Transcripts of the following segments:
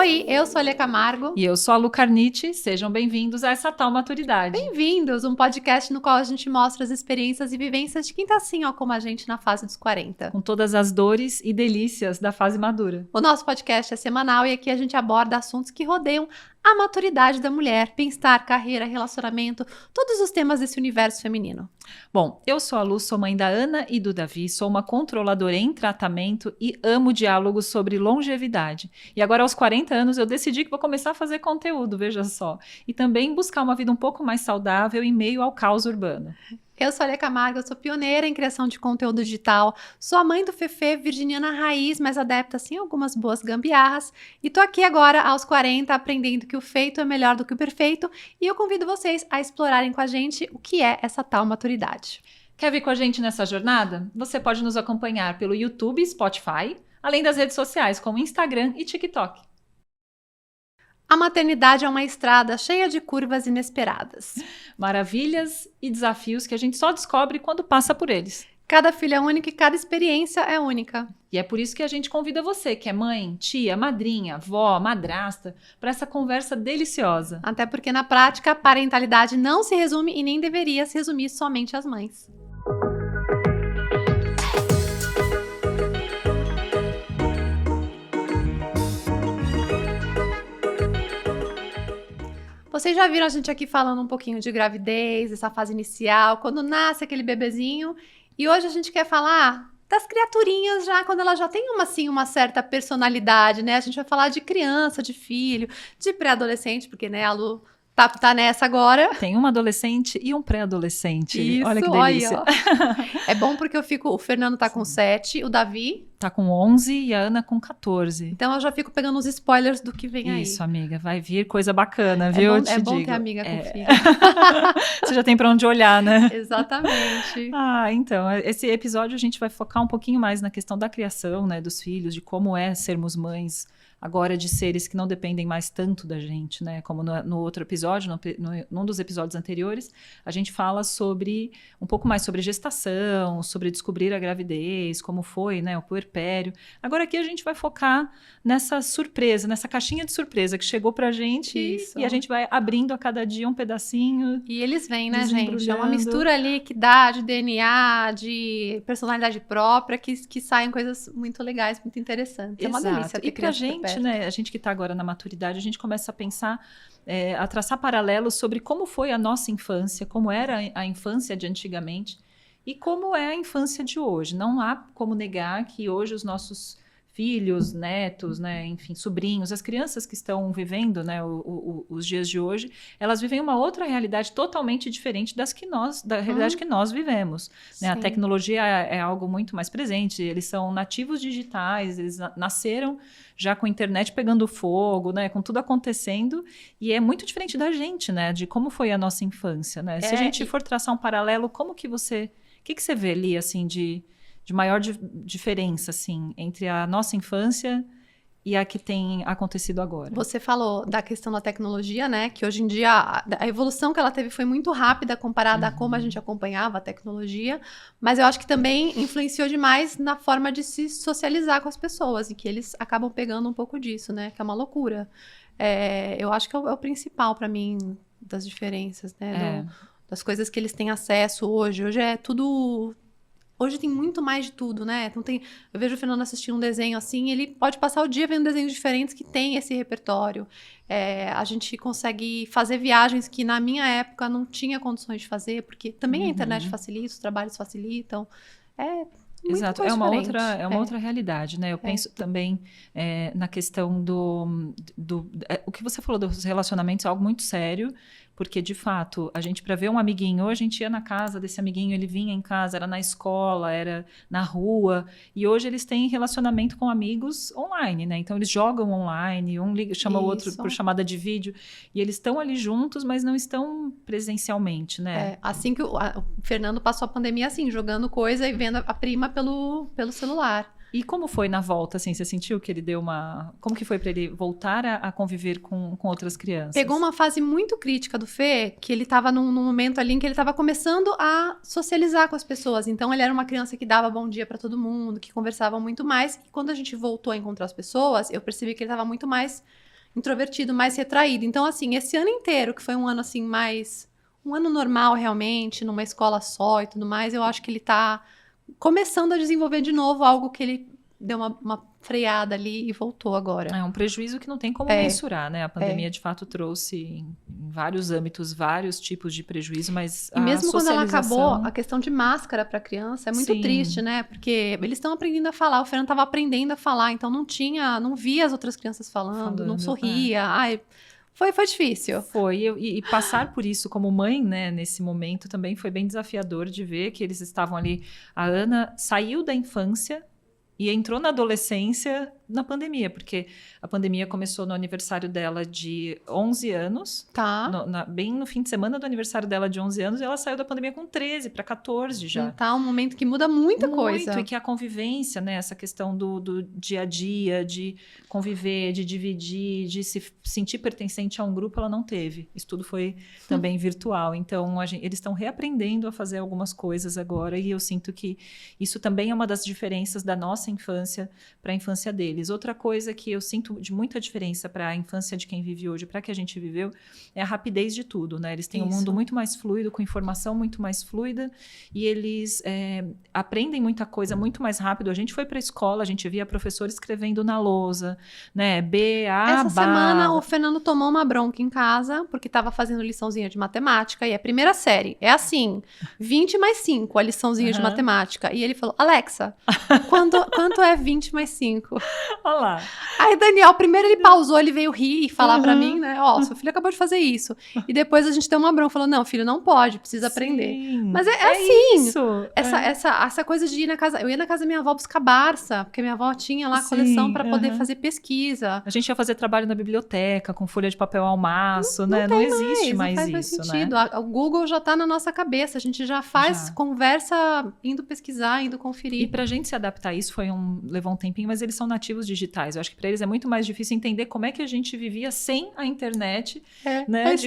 Oi, eu sou a Lê Camargo. E eu sou a Lu Carniti. Sejam bem-vindos a essa tal maturidade. Bem-vindos, um podcast no qual a gente mostra as experiências e vivências de quem tá assim, ó, como a gente na fase dos 40. Com todas as dores e delícias da fase madura. O nosso podcast é semanal e aqui a gente aborda assuntos que rodeiam a maturidade da mulher, bem-estar, carreira, relacionamento, todos os temas desse universo feminino. Bom, eu sou a Lu, sou mãe da Ana e do Davi, sou uma controladora em tratamento e amo diálogos sobre longevidade. E agora, aos 40 anos, eu decidi que vou começar a fazer conteúdo, veja só. E também buscar uma vida um pouco mais saudável em meio ao caos urbano. Eu sou a Lê Camargo, eu sou pioneira em criação de conteúdo digital, sou a mãe do Fefe, virginiana raiz, mas adepta sim a algumas boas gambiarras, e tô aqui agora aos 40 aprendendo que o feito é melhor do que o perfeito, e eu convido vocês a explorarem com a gente o que é essa tal maturidade. Quer vir com a gente nessa jornada? Você pode nos acompanhar pelo YouTube e Spotify, além das redes sociais como Instagram e TikTok. A maternidade é uma estrada cheia de curvas inesperadas. Maravilhas e desafios que a gente só descobre quando passa por eles. Cada filho é único e cada experiência é única. E é por isso que a gente convida você, que é mãe, tia, madrinha, avó, madrasta, para essa conversa deliciosa. Até porque, na prática, a parentalidade não se resume e nem deveria se resumir somente às mães. Vocês já viram a gente aqui falando um pouquinho de gravidez, essa fase inicial, quando nasce aquele bebezinho. E hoje a gente quer falar das criaturinhas já, quando ela já tem uma certa personalidade, né? A gente vai falar de criança, de filho, de pré-adolescente, porque, né, a Lu tá nessa agora. Tem uma adolescente e um pré-adolescente. Isso, olha que delícia. Olha, é bom porque o Fernando tá com 7, o Davi tá com 11 e a Ana com 14. Então eu já fico pegando os spoilers do que vem aí. Isso, amiga, vai vir coisa bacana, viu? É bom ter amiga com filho. Você já tem pra onde olhar, né? Exatamente. Então, esse episódio a gente vai focar um pouquinho mais na questão da criação, né, dos filhos, de como é sermos mães agora de seres que não dependem mais tanto da gente, né? Como no outro episódio, num dos episódios anteriores, a gente fala um pouco mais sobre gestação, sobre descobrir a gravidez, como foi, né, o puerpério. Agora aqui a gente vai focar nessa surpresa, nessa caixinha de surpresa que chegou pra gente. Isso. E a gente vai abrindo a cada dia um pedacinho. E eles vêm, né, gente? É uma mistura ali que dá de DNA, de personalidade própria, que saem coisas muito legais, muito interessantes. Exato. É uma delícia ter criança pra gente, né, a gente que está agora na maturidade, a gente começa a pensar, a traçar paralelos sobre como foi a nossa infância, como era a infância de antigamente e como é a infância de hoje. Não há como negar que hoje os nossos filhos, netos, né, enfim, sobrinhos, as crianças que estão vivendo, né, os dias de hoje, elas vivem uma outra realidade totalmente diferente da realidade que nós vivemos. Né? A tecnologia é algo muito mais presente, eles são nativos digitais, eles nasceram já com a internet pegando fogo, né, com tudo acontecendo, e é muito diferente da gente, né, de como foi a nossa infância, né? Se a gente for traçar um paralelo, o que você vê ali, assim, de maior diferença, assim, entre a nossa infância e a que tem acontecido agora? Você falou da questão da tecnologia, né? Que hoje em dia a evolução que ela teve foi muito rápida comparada a como a gente acompanhava a tecnologia, mas eu acho que também influenciou demais na forma de se socializar com as pessoas e que eles acabam pegando um pouco disso, né? Que é uma loucura. Eu acho que é o principal para mim das diferenças, né? Das coisas que eles têm acesso hoje. Hoje é tudo... Hoje tem muito mais de tudo, né? Então eu vejo o Fernando assistir um desenho assim, ele pode passar o dia vendo desenhos diferentes que tem esse repertório. A gente consegue fazer viagens que na minha época não tinha condições de fazer, porque também a internet facilita, os trabalhos facilitam. Muito Exato, é uma outra realidade, né? Eu penso também na questão o que você falou dos relacionamentos é algo muito sério, porque de fato, a gente para ver um amiguinho, ou a gente ia na casa desse amiguinho, ele vinha em casa, era na escola, era na rua, e hoje eles têm relacionamento com amigos online, né? Então eles jogam online, um chama o outro por chamada de vídeo, e eles estão ali juntos, mas não estão presencialmente, né? Assim que o Fernando passou a pandemia, assim, jogando coisa e vendo a prima pelo celular. E como foi na volta, assim? Você sentiu que ele deu uma... Como que foi para ele voltar a conviver com outras crianças? Pegou uma fase muito crítica do Fê, que ele estava num momento ali em que ele estava começando a socializar com as pessoas. Então, ele era uma criança que dava bom dia para todo mundo, que conversava muito mais. E quando a gente voltou a encontrar as pessoas, eu percebi que ele estava muito mais introvertido, mais retraído. Então, assim, esse ano inteiro, que foi um ano, assim, mais... Um ano normal, realmente, numa escola só e tudo mais, eu acho que ele tá começando a desenvolver de novo algo que ele deu uma freada ali e voltou agora. É um prejuízo que não tem como mensurar, né? A pandemia, de fato, trouxe em vários âmbitos, vários tipos de prejuízo, mas e mesmo quando ela acabou, socialização... a questão de máscara para criança é muito Sim. triste, né? Porque eles estão aprendendo a falar, o Fernando estava aprendendo a falar, então não via as outras crianças falando, não sorria. Ai, foi difícil. Foi, e passar por isso como mãe, né, nesse momento também foi bem desafiador de ver que eles estavam ali. A Ana saiu da infância e entrou na adolescência na pandemia, porque a pandemia começou no aniversário dela de 11 anos, bem no fim de semana do aniversário dela de 11 anos, e ela saiu da pandemia com 13 para 14 já. Tá um momento que muda muita coisa. E que a convivência, né, essa questão do dia a dia, de conviver, de dividir, de se sentir pertencente a um grupo, ela não teve. Isso tudo foi também virtual. Então, eles estão reaprendendo a fazer algumas coisas agora, e eu sinto que isso também é uma das diferenças da nossa infância para a infância deles. Outra coisa que eu sinto de muita diferença para a infância de quem vive hoje, para que a gente viveu, é a rapidez de tudo, né? Eles têm um mundo muito mais fluido, com informação muito mais fluida, e eles aprendem muita coisa muito mais rápido. A gente foi para a escola, a gente via professor escrevendo na lousa, né? Essa semana o Fernando tomou uma bronca em casa, porque estava fazendo liçãozinha de matemática, e é primeira série. É assim, 20 mais 5, a liçãozinha de matemática. E ele falou, Alexa, quanto é 20 mais 5? Olha lá. Aí, Daniel, primeiro ele pausou, ele veio rir e falar pra mim, né? Ó, seu filho acabou de fazer isso. E depois a gente deu uma bronca, falou, não, filho, não pode, precisa aprender. Mas é assim. Isso. Essa coisa de ir na casa... Eu ia na casa da minha avó buscar Barça, porque minha avó tinha lá a coleção pra poder fazer pesquisa. A gente ia fazer trabalho na biblioteca, com folha de papel ao maço, né? Não existe mais isso, mais sentido, né? O Google já tá na nossa cabeça, a gente já faz conversa indo pesquisar, indo conferir. E pra gente se adaptar a isso levou um tempinho, mas eles são nativos digitais. Eu acho que para eles é muito mais difícil entender como é que a gente vivia sem a internet, né? Mas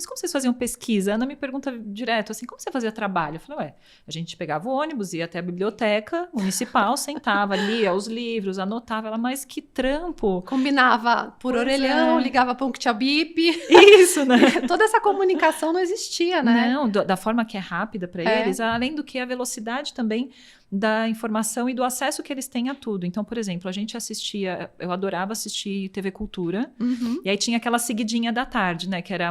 como vocês faziam pesquisa? A Ana me pergunta direto assim, como você fazia trabalho? Eu falei, a gente pegava o ônibus, ia até a biblioteca municipal, sentava, lia os livros, anotava. Ela, mas que trampo! Combinava por orelhão, ligava para um que tinha bip. Isso, né? Toda essa comunicação não existia, né? Não, da forma que é rápida para eles, além do que a velocidade também da informação e do acesso que eles têm a tudo. Então, por exemplo, a gente eu adorava assistir TV Cultura, e aí tinha aquela seguidinha da tarde, né, que era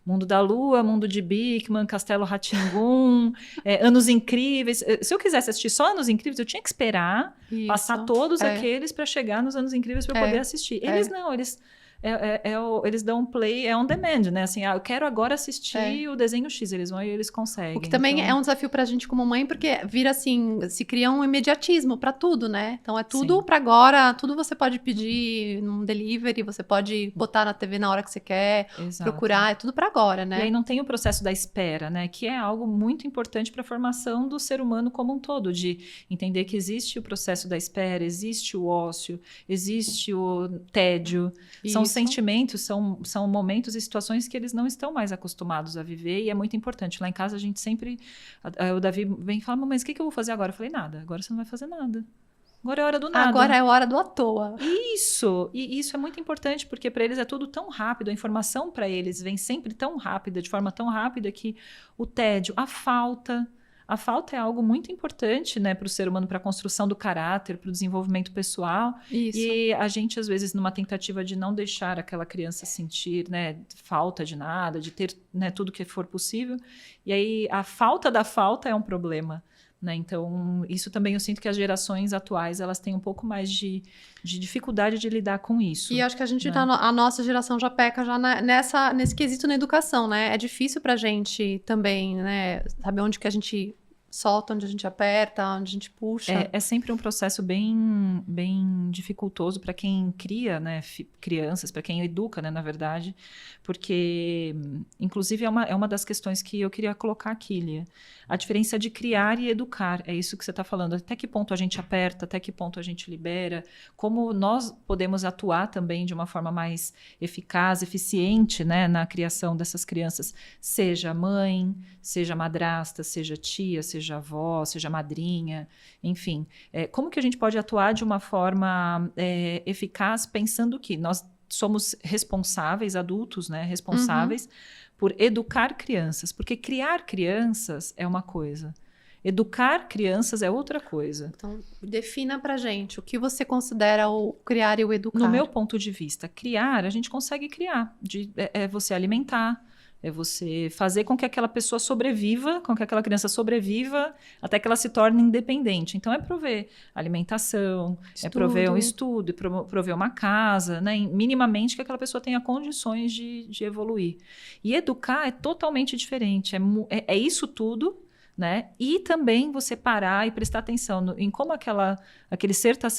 Mundo da Lua, Mundo de Bigman, Castelo Rá-Tim-Bum, Anos Incríveis. Se eu quisesse assistir só Anos Incríveis, eu tinha que esperar passar todos aqueles para chegar nos Anos Incríveis para poder assistir. Eles não, eles dão um play, on demand, né? Assim, eu quero agora assistir o desenho X, eles vão e eles conseguem. O que também é um desafio pra gente como mãe, porque vira assim, se cria um imediatismo pra tudo, né? Então é tudo pra agora, tudo você pode pedir num delivery, você pode botar na TV na hora que você quer, procurar, é tudo pra agora, né? E aí não tem o processo da espera, né? Que é algo muito importante pra formação do ser humano como um todo, de entender que existe o processo da espera, existe o ócio, existe o tédio, são sentimentos, são momentos e situações que eles não estão mais acostumados a viver, e é muito importante. Lá em casa a gente sempre... O Davi vem e fala, mas o que eu vou fazer agora? Eu falei, nada, agora você não vai fazer nada. Agora é hora do nada. Agora é hora do à toa. Isso! E isso é muito importante, porque para eles é tudo tão rápido, a informação para eles vem sempre tão rápida, de forma tão rápida, que o tédio, a falta é algo muito importante, né, para o ser humano, para a construção do caráter, para o desenvolvimento pessoal. Isso. E a gente, às vezes, numa tentativa de não deixar aquela criança sentir, né, falta de nada, de ter, né, tudo que for possível. E aí a falta da falta é um problema, né? Então, isso também eu sinto que as gerações atuais, elas têm um pouco mais de dificuldade de lidar com isso. E acho que a gente a nossa geração já peca já nesse quesito na educação, né? É difícil pra gente também, né? Saber onde que a gente solta, onde a gente aperta, onde a gente puxa. É sempre um processo bem, bem dificultoso para quem cria, né, crianças, para quem educa, né, na verdade, porque, inclusive, é uma das questões que eu queria colocar aqui, Lia. A diferença de criar e educar, é isso que você está falando. Até que ponto a gente aperta, até que ponto a gente libera, como nós podemos atuar também de uma forma mais eficaz, eficiente, né, na criação dessas crianças, seja mãe, seja madrasta, seja tia, seja avó, seja madrinha, enfim. Como que a gente pode atuar de uma forma eficaz, pensando que nós somos responsáveis, adultos, né, responsáveis por educar crianças, porque criar crianças é uma coisa, educar crianças é outra coisa. Então, defina pra gente o que você considera o criar e o educar. No meu ponto de vista, criar, a gente consegue criar, é você alimentar, é você fazer com que aquela pessoa sobreviva, com que aquela criança sobreviva até que ela se torne independente. Então, é prover alimentação, é prover um estudo, é prover uma casa, né? Minimamente que aquela pessoa tenha condições de evoluir. E educar é totalmente diferente, é isso tudo, né? E também você parar e prestar atenção em como aquele ser está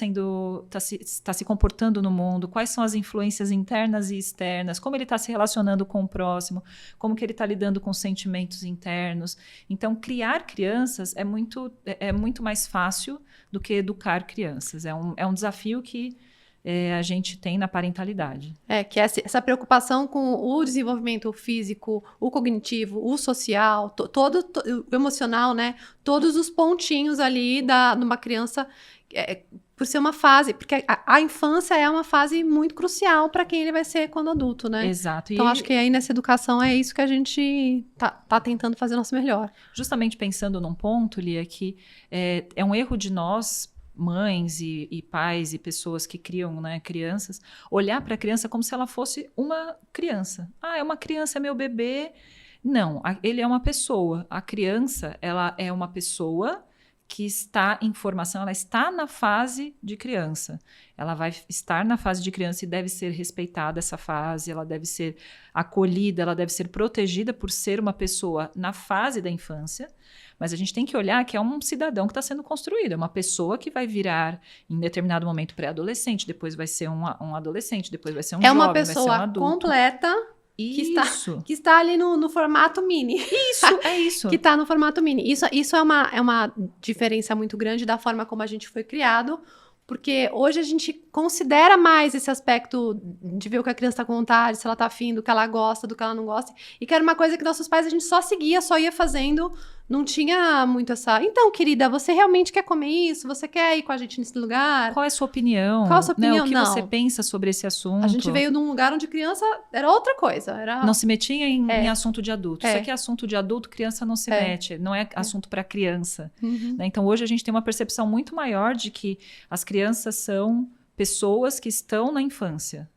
se comportando no mundo, quais são as influências internas e externas, como ele está se relacionando com o próximo, como que ele está lidando com sentimentos internos. Então, criar crianças é muito mais fácil do que educar crianças. É um desafio que a gente tem na parentalidade. Que essa preocupação com o desenvolvimento físico, o cognitivo, o social, o emocional, né? Todos os pontinhos ali numa criança, por ser uma fase, porque a infância é uma fase muito crucial para quem ele vai ser quando adulto, né? Exato. Então, acho que aí nessa educação é isso que a gente tá tentando fazer o nosso melhor. Justamente pensando num ponto, Lia, que é um erro de nós, mães e pais e pessoas que criam, né, crianças, olhar para a criança como se ela fosse uma criança. É uma criança, é meu bebê. Não, ele é uma pessoa. A criança, ela é uma pessoa que está em formação, ela está na fase de criança. Ela vai estar na fase de criança e deve ser respeitada essa fase, ela deve ser acolhida, ela deve ser protegida por ser uma pessoa na fase da infância. Mas a gente tem que olhar que é um cidadão que está sendo construído, é uma pessoa que vai virar, em determinado momento, pré-adolescente, depois vai ser um adolescente, depois vai ser um jovem, vai ser um adulto. É uma pessoa completa isso. que está ali no formato mini. É isso. Que está no formato mini. Isso é uma diferença muito grande da forma como a gente foi criado, porque hoje a gente considera mais esse aspecto de ver o que a criança está com vontade, se ela está afim, do que ela gosta, do que ela não gosta. E que era uma coisa que nossos pais a gente só seguia, só ia fazendo. Não tinha muito essa... Então, querida, você realmente quer comer isso? Você quer ir com a gente nesse lugar? Qual é a sua opinião? Qual a sua opinião? O que você pensa sobre esse assunto? A gente veio de um lugar onde criança era outra coisa. Não se metia em assunto de adulto. Isso aqui é assunto de adulto, criança não se mete. Não é assunto para criança. Né? Então, hoje a gente tem uma percepção muito maior de que as crianças são pessoas que estão na infância.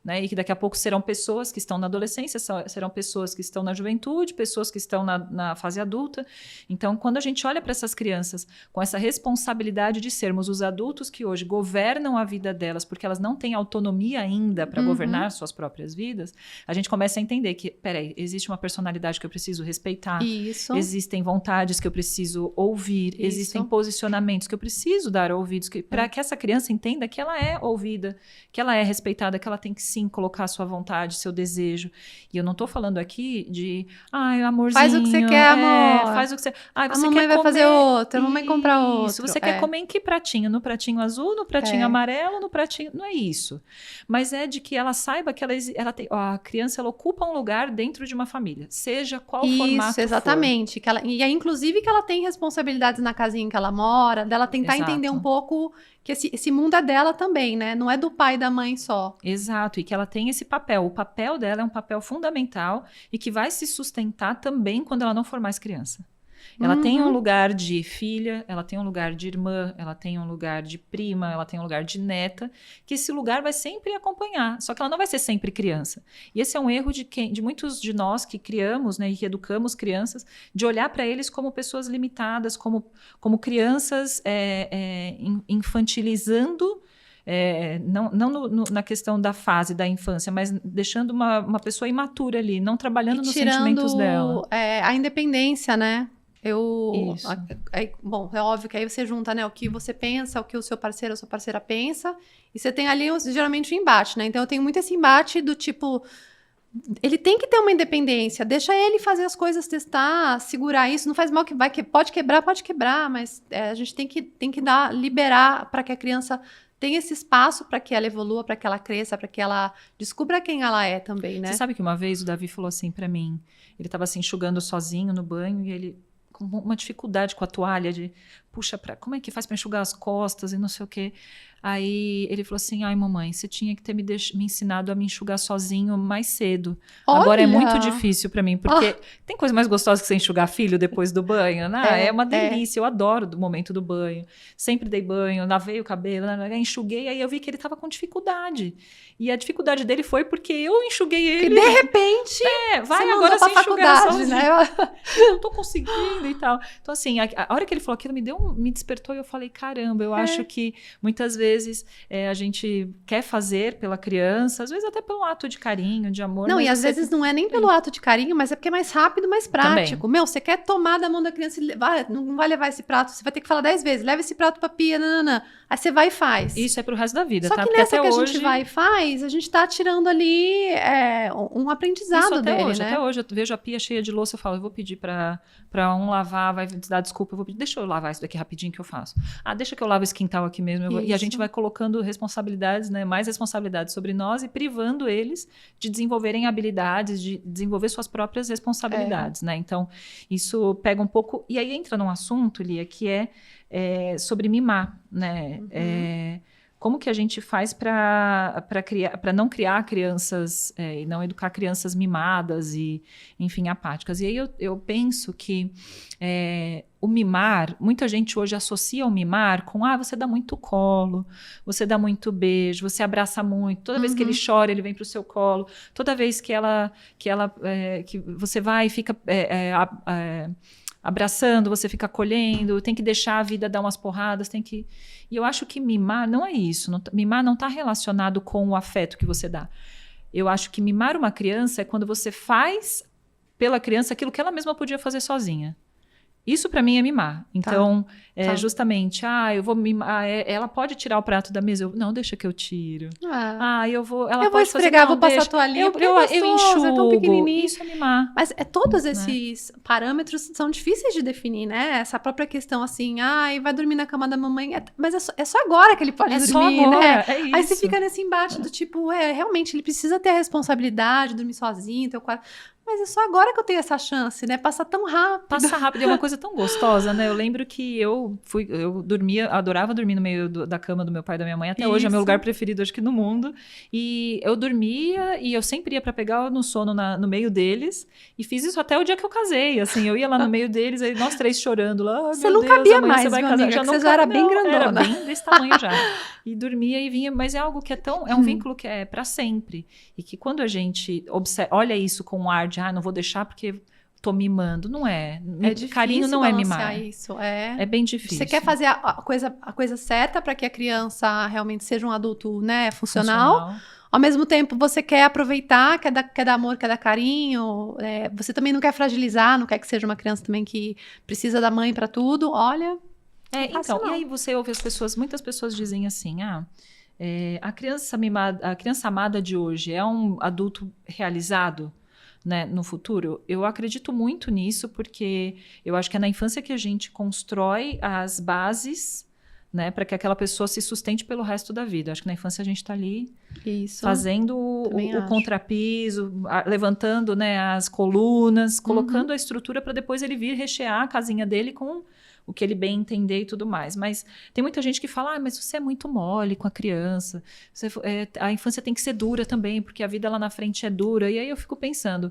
Né? E que daqui a pouco serão pessoas que estão na adolescência, serão pessoas que estão na juventude, pessoas que estão na fase adulta. Então, quando a gente olha para essas crianças com essa responsabilidade de sermos os adultos que hoje governam a vida delas, porque elas não têm autonomia ainda para governar suas próprias vidas, a gente começa a entender que, peraí, existe uma personalidade que eu preciso respeitar, existem vontades que eu preciso ouvir, existem posicionamentos que eu preciso dar ouvidos, para que essa criança entenda que ela é ouvida, que ela é respeitada, que ela tem que sim colocar a sua vontade, seu desejo. E eu não tô falando aqui de, amorzinho. Faz o que você quer, amor. Faz o que você... você a mamãe vai fazer outro, a mamãe compra outro. Isso, você quer comer em que pratinho? No pratinho azul, no pratinho amarelo, no pratinho... Não é isso. Mas é de que ela saiba que ela tem... a criança, ela ocupa um lugar dentro de uma família. Seja qual formato Isso, exatamente. For. E inclusive que ela tem responsabilidades na casinha em que ela mora, dela tentar entender um pouco que esse mundo é dela também, né? Não é do pai e da mãe só. Exato, e que ela tem esse papel. O papel dela é um papel fundamental e que vai se sustentar também quando ela não for mais criança. Ela tem um lugar de filha, ela tem um lugar de irmã, ela tem um lugar de prima, ela tem um lugar de neta, que esse lugar vai sempre acompanhar, só que ela não vai ser sempre criança. E esse é um erro de muitos de nós que criamos, né, e que educamos crianças, de olhar para eles como pessoas limitadas, como crianças infantilizando, não na questão da fase da infância, mas deixando uma pessoa imatura ali, não trabalhando nos sentimentos dela. A independência, né? Bom, é óbvio que aí você junta, né, o que você pensa, o que o seu parceiro ou sua parceira pensa, e você tem ali geralmente um embate, né? Então eu tenho muito esse embate do tipo, ele tem que ter uma independência, deixa ele fazer as coisas, testar, segurar isso, não faz mal que pode quebrar, mas a gente tem que liberar para que a criança tenha esse espaço para que ela evolua, para que ela cresça, para que ela descubra quem ela é também, né? Você sabe que uma vez o Davi falou assim para mim, ele estava se enxugando sozinho no banho e ele com uma dificuldade com a toalha, puxa como é que faz para enxugar as costas e não sei o quê. Aí ele falou assim, ai mamãe, você tinha que ter me ensinado a me enxugar sozinho mais cedo. Olha! Agora é muito difícil para mim, porque tem coisa mais gostosa que você enxugar filho depois do banho, né? É uma delícia, eu adoro o momento do banho. Sempre dei banho, lavei o cabelo, enxuguei, aí eu vi que ele tava com dificuldade. E a dificuldade dele foi porque eu enxuguei ele. E de repente, vai você agora pra sem enxugar faculdade, sozinho. né? Não tô conseguindo e tal. Então, assim, a hora que ele falou aquilo, me despertou e eu falei, caramba, eu acho que muitas vezes a gente quer fazer pela criança, às vezes até pelo ato de carinho, de amor. Não, e às vezes não é nem pelo ato de carinho, mas é porque é mais rápido, mais prático. Também. Meu, você quer tomar da mão da criança e não vai levar esse prato, você vai ter que falar 10 vezes, leva esse prato pra pia, nanana. Aí você vai e faz. Isso é pro resto da vida, Só tá? que Porque nessa até que a hoje... gente vai e faz, a gente tá tirando ali um aprendizado Isso até dele, hoje, né? Até hoje eu vejo a pia cheia de louça, eu falo, eu vou pedir pra um lavar, vai dar desculpa, eu vou pedir, deixa eu lavar isso daqui rapidinho que eu faço. Deixa que eu lavo esse quintal aqui mesmo. E a gente vai colocando responsabilidades, né, mais responsabilidades sobre nós e privando eles de desenvolverem habilidades, de desenvolver suas próprias responsabilidades, né? Então, isso pega um pouco... E aí entra num assunto, Lia, que é sobre mimar, né? Como que a gente faz para não criar crianças e não educar crianças mimadas e, enfim, apáticas? E aí eu penso que o mimar, muita gente hoje associa o mimar com você dá muito colo, você dá muito beijo, você abraça muito, toda vez que ele chora, ele vem para o seu colo, toda vez que você vai e fica... abraçando, você fica acolhendo, tem que deixar a vida dar umas porradas, E eu acho que mimar não é isso. Mimar não está relacionado com o afeto que você dá. Eu acho que mimar uma criança é quando você faz pela criança aquilo que ela mesma podia fazer sozinha. Isso para mim é mimar. Então, justamente, eu vou mimar, ela pode tirar o prato da mesa? Não, deixa que eu tiro. Eu vou esfregar, vou passar a toalhinha, eu enxugo. É tão pequenininho. Isso é mimar. Mas todos esses parâmetros são difíceis de definir, né? Essa própria questão assim, vai dormir na cama da mamãe, mas é só agora que ele pode dormir, só agora, né? É isso. Aí você fica nesse embate do tipo, realmente ele precisa ter a responsabilidade, dormir sozinho, ter o quarto. Mas é só agora que eu tenho essa chance, né? Passa tão rápido. Passa rápido, é uma coisa tão gostosa, né? Eu lembro que eu dormia, adorava dormir no meio da cama do meu pai e da minha mãe. Até hoje é meu lugar preferido, acho que no mundo. E eu dormia e eu sempre ia pra pegar no sono no meio deles. E fiz isso até o dia que eu casei, assim. Eu ia lá no meio deles, aí nós três chorando lá. Você não cabia mais, você vai casar. Amiga, você já era bem grandona. Era bem desse tamanho já. E dormia e vinha, mas é algo que é um vínculo que é pra sempre. E que quando a gente olha isso com um ar de, não vou deixar porque tô mimando. Não é. Carinho não é mimar. Isso. É bem difícil. Você quer fazer a coisa certa para que a criança realmente seja um adulto, né, funcional. Ao mesmo tempo, você quer aproveitar, quer dar amor, quer dar carinho. Você também não quer fragilizar, não quer que seja uma criança também que precisa da mãe para tudo. Olha... Então, e aí você ouve muitas pessoas dizem assim, a criança mimada, a criança amada de hoje é um adulto realizado, né, no futuro? Eu acredito muito nisso, porque eu acho que é na infância que a gente constrói as bases, né, para que aquela pessoa se sustente pelo resto da vida. Acho que na infância a gente está ali fazendo o contrapiso, levantando, né, as colunas, colocando a estrutura para depois ele vir rechear a casinha dele com o que ele bem entender e tudo mais. Mas tem muita gente que fala, mas você é muito mole com a criança, a infância tem que ser dura também, porque a vida lá na frente é dura. E aí eu fico pensando,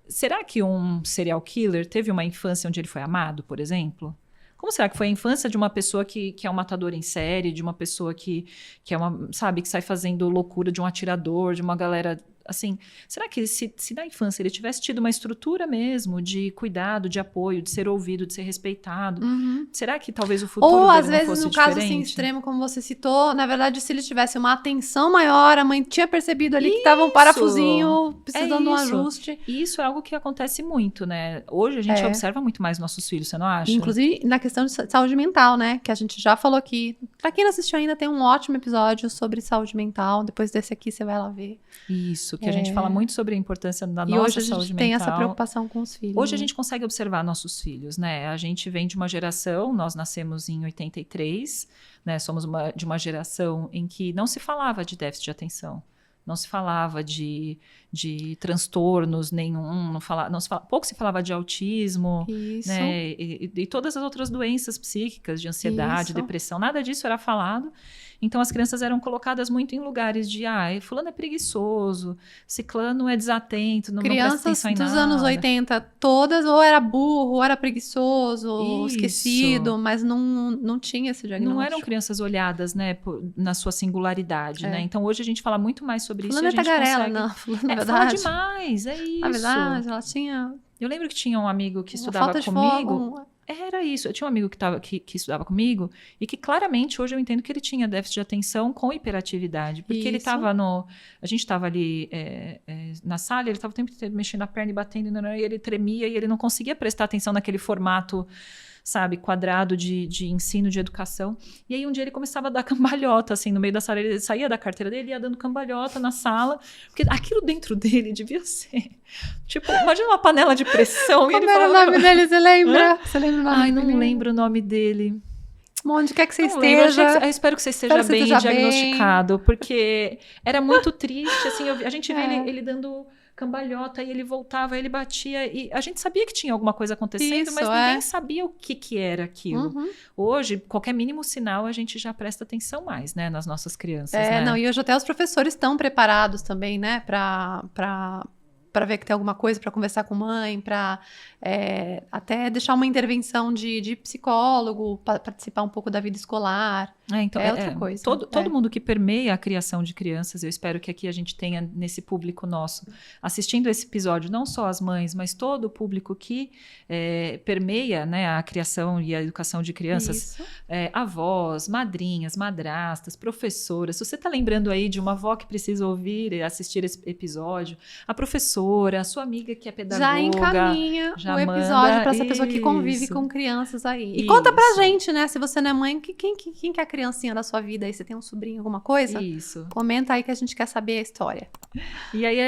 será que um serial killer teve uma infância onde ele foi amado, por exemplo? Como será que foi a infância de uma pessoa que é um matador em série, de uma pessoa que é uma, sabe, que sai fazendo loucura, de um atirador, de uma galera... Assim, será que se na infância ele tivesse tido uma estrutura mesmo de cuidado, de apoio, de ser ouvido, de ser respeitado, será que talvez o futuro ou dele às vezes, não fosse no diferente? caso assim, extremo, como você citou, na verdade, se ele tivesse uma atenção maior, a mãe tinha percebido ali que estava um parafusinho precisando de um ajuste. E isso é algo que acontece muito, né? Hoje a gente observa muito mais nossos filhos, você não acha? Inclusive na questão de saúde mental, né? Que a gente já falou aqui. Pra quem não assistiu ainda, tem um ótimo episódio sobre saúde mental. Depois desse aqui, você vai lá ver. Isso, que a gente fala muito sobre a importância da nossa saúde mental. E hoje a gente tem essa preocupação com os filhos. Hoje a gente consegue observar nossos filhos, né? A gente vem de uma geração, nós nascemos em 83, né? Somos de uma geração em que não se falava de déficit de atenção. não se falava de transtornos nenhum, pouco se falava de autismo, Isso. né? E todas as outras doenças psíquicas, de ansiedade, depressão, nada disso era falado. Então as crianças eram colocadas muito em lugares de fulano é preguiçoso, ciclano é desatento, não presta atenção em nada. Crianças dos anos 80, todas ou era burro, ou era preguiçoso, ou esquecido, mas não tinha esse diagnóstico. Não eram crianças olhadas, né, na sua singularidade, né? Então hoje a gente fala muito mais sobre isso. Fulano é tagarela, não. Na verdade. Fala demais, é isso. Na verdade, ela tinha... Eu lembro que tinha um amigo que estudava comigo. Fogo. Era isso. Eu tinha um amigo que estudava comigo e que claramente hoje eu entendo que ele tinha déficit de atenção com hiperatividade. Porque ele estava a gente estava ali na sala, ele estava o tempo inteiro mexendo a perna e batendo, e ele tremia e ele não conseguia prestar atenção naquele formato, sabe, quadrado de ensino, de educação. E aí um dia ele começava a dar cambalhota, assim, no meio da sala. Ele saía da carteira dele e ia dando cambalhota na sala. Porque aquilo dentro dele devia ser... Tipo, imagina uma panela de pressão. Como era o nome dele, você lembra? Hã? Você lembra o nome dele? Não lembro o nome dele. Onde quer que você esteja. Eu espero que você esteja bem diagnosticado, porque era muito triste, assim, a gente vê ele dando cambalhota, e ele voltava, ele batia, e a gente sabia que tinha alguma coisa acontecendo, mas ninguém sabia o que era aquilo. Hoje, qualquer mínimo sinal, a gente já presta atenção mais, né, nas nossas crianças, né? Não, e hoje até os professores estão preparados também, né, para ver que tem alguma coisa, para conversar com mãe, para até deixar uma intervenção de psicólogo, participar um pouco da vida escolar. Então, outra coisa. Todo mundo que permeia a criação de crianças, eu espero que aqui a gente tenha nesse público nosso, assistindo esse episódio, não só as mães, mas todo o público que permeia, né, a criação e a educação de crianças, avós, madrinhas, madrastas, professoras. Se você está lembrando aí de uma avó que precisa ouvir e assistir esse episódio, a professora, a sua amiga que é pedagoga, já encaminha o episódio para essa pessoa que convive com crianças aí. E conta pra gente, né? Se você não é mãe, quem que é a criancinha da sua vida aí? Você tem um sobrinho, alguma coisa? Isso. Comenta aí que a gente quer saber a história. E aí,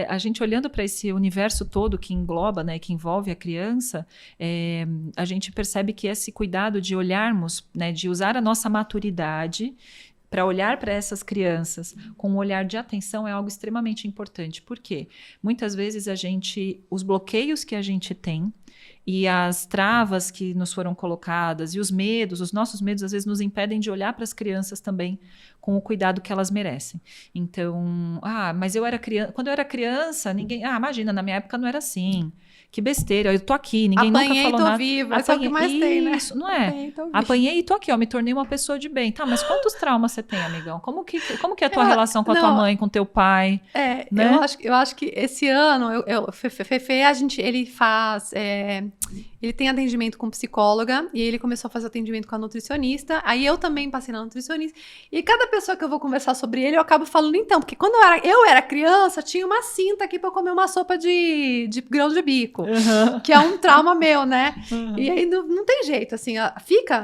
a gente olhando para esse universo todo que engloba, né, que envolve a criança, a gente percebe que esse cuidado de olharmos, né, de usar a nossa maturidade para olhar para essas crianças com um olhar de atenção é algo extremamente importante. Por quê? Muitas vezes os bloqueios que a gente tem e as travas que nos foram colocadas e os nossos medos às vezes nos impedem de olhar para as crianças também com o cuidado que elas merecem. Então, mas eu era criança, quando eu era criança, ninguém, imagina, na minha época não era assim. Que besteira, eu tô aqui, ninguém nunca falou nada. Viva, é o que mais tem, né? Isso, não é? Apanhei e tô aqui, me tornei uma pessoa de bem. Tá, mas quantos traumas você tem, amigão? Como que é a tua relação com a tua mãe, com teu pai? Né? Eu acho que esse ano, Fefe, ele faz... ele tem atendimento com psicóloga, e ele começou a fazer atendimento com a nutricionista, aí eu também passei na nutricionista, e cada pessoa que eu vou conversar sobre ele, eu acabo falando, então, porque quando eu era criança, tinha uma cinta aqui pra eu comer uma sopa de grão de bico, que é um trauma meu, né? E aí não tem jeito, assim,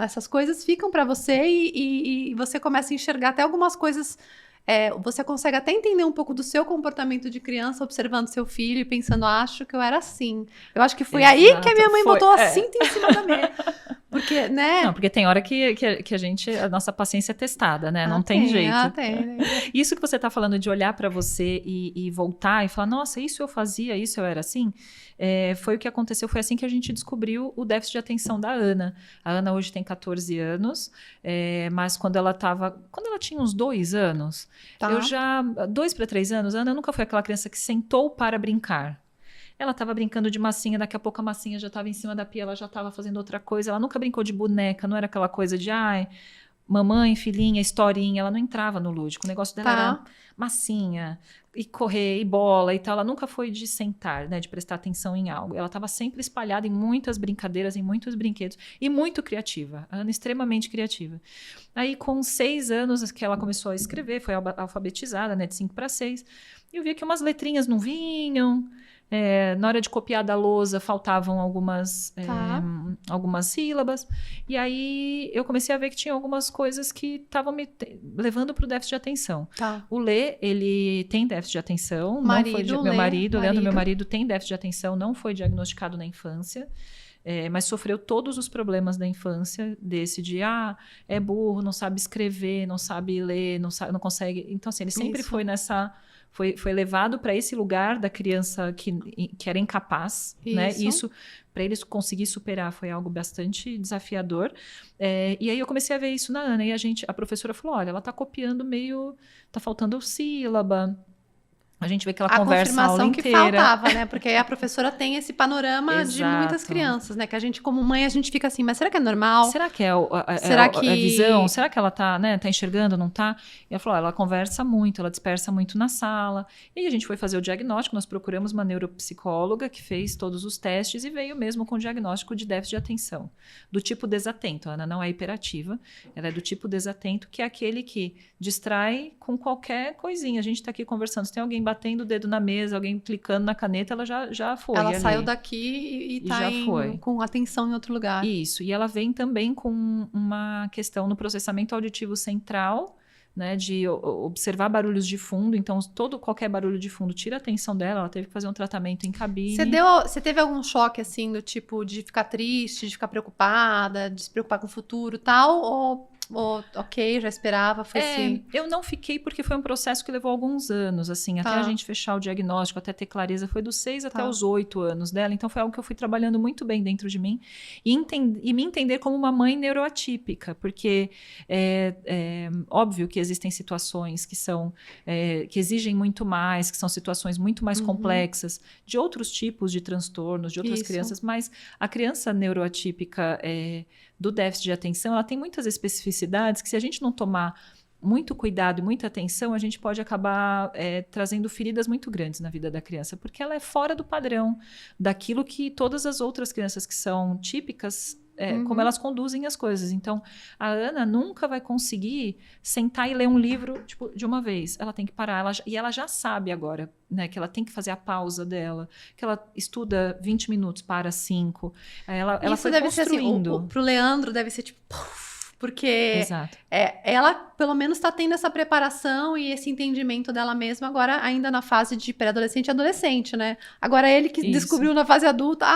essas coisas ficam pra você, e você começa a enxergar até algumas coisas. Você consegue até entender um pouco do seu comportamento de criança, observando seu filho e pensando, acho que eu era assim. Eu acho que foi aí que a minha mãe botou a cinta em cima da mesa. Porque, né? Não, porque tem hora que a nossa paciência é testada, né? Não tem jeito. Tem. Isso que você tá falando de olhar para você e voltar e falar, nossa, isso eu fazia, isso eu era assim, foi o que aconteceu, foi assim que a gente descobriu o déficit de atenção da Ana. A Ana hoje tem 14 anos, mas quando ela tinha uns 2 anos, 2 para 3 anos, a Ana nunca foi aquela criança que sentou para brincar. Ela estava brincando de massinha, daqui a pouco a massinha já estava em cima da pia, ela já estava fazendo outra coisa. Ela nunca brincou de boneca, não era aquela coisa de, mamãe, filhinha, historinha. Ela não entrava no lúdico. O negócio dela era massinha, e correr, e bola e tal. Ela nunca foi de sentar, né, de prestar atenção em algo. Ela estava sempre espalhada em muitas brincadeiras, em muitos brinquedos, e muito criativa. A Ana extremamente criativa. Aí, com 6 anos que ela começou a escrever, foi alfabetizada, né, de 5 para 6, e eu via que umas letrinhas não vinham. Na hora de copiar da lousa faltavam algumas sílabas, e aí eu comecei a ver que tinha algumas coisas que estavam me levando para o déficit de atenção. O Lê, ele tem déficit de atenção, meu marido, Leandro, meu marido, tem déficit de atenção, não foi diagnosticado na infância, mas sofreu todos os problemas da infância, desse de, é burro, não sabe escrever, não sabe ler, não consegue, então assim, ele sempre foi nessa foi levado para esse lugar da criança que era incapaz, né? Isso, para eles conseguir superar, foi algo bastante desafiador. E aí eu comecei a ver isso na Ana, e a professora falou, olha, ela tá copiando tá faltando sílaba. A gente vê que ela conversa a aula inteira. A confirmação que faltava, né? Porque aí a professora tem esse panorama de muitas crianças, né? Que a gente, como mãe, a gente fica assim, mas será que é normal? Será que é a visão? Será que ela tá enxergando, não tá? E ela falou, ela conversa muito, ela dispersa muito na sala. E aí a gente foi fazer o diagnóstico, nós procuramos uma neuropsicóloga que fez todos os testes e veio mesmo com o diagnóstico de déficit de atenção. Do tipo desatento, a Ana não é hiperativa, ela é do tipo desatento, que é aquele que distrai com qualquer coisinha. A gente tá aqui conversando, se tem alguém batendo o dedo na mesa, alguém clicando na caneta, ela já foi. Ela saiu daqui e tá com atenção em outro lugar. Isso, e ela vem também com uma questão no processamento auditivo central, né, de observar barulhos de fundo, então qualquer barulho de fundo tira a atenção dela, ela teve que fazer um tratamento em cabine. Você teve algum choque, assim, do tipo de ficar triste, de ficar preocupada, de se preocupar com o futuro e tal, ou ok, já esperava, foi assim? Eu não fiquei porque foi um processo que levou alguns anos, assim, até a gente fechar o diagnóstico, até ter clareza, foi dos 6 até os 8 anos dela, então foi algo que eu fui trabalhando muito bem dentro de mim e me entender como uma mãe neuroatípica, porque é óbvio que existem situações que exigem muito mais, que são situações muito mais complexas, de outros tipos de transtornos, de outras crianças, mas a criança neuroatípica do déficit de atenção, ela tem muitas especificidades que se a gente não tomar muito cuidado e muita atenção, a gente pode acabar trazendo feridas muito grandes na vida da criança, porque ela é fora do padrão daquilo que todas as outras crianças que são típicas, como elas conduzem as coisas. Então, a Ana nunca vai conseguir sentar e ler um livro tipo, de uma vez. Ela tem que parar. E ela já sabe agora, né, que ela tem que fazer a pausa dela, que ela estuda 20 minutos, para 5. Ela foi deve construindo. Ser assim, pro Leandro deve ser tipo... Porque ela, pelo menos, está tendo essa preparação e esse entendimento dela mesma agora, ainda na fase de pré-adolescente e adolescente, né? Agora ele que descobriu na fase adulta,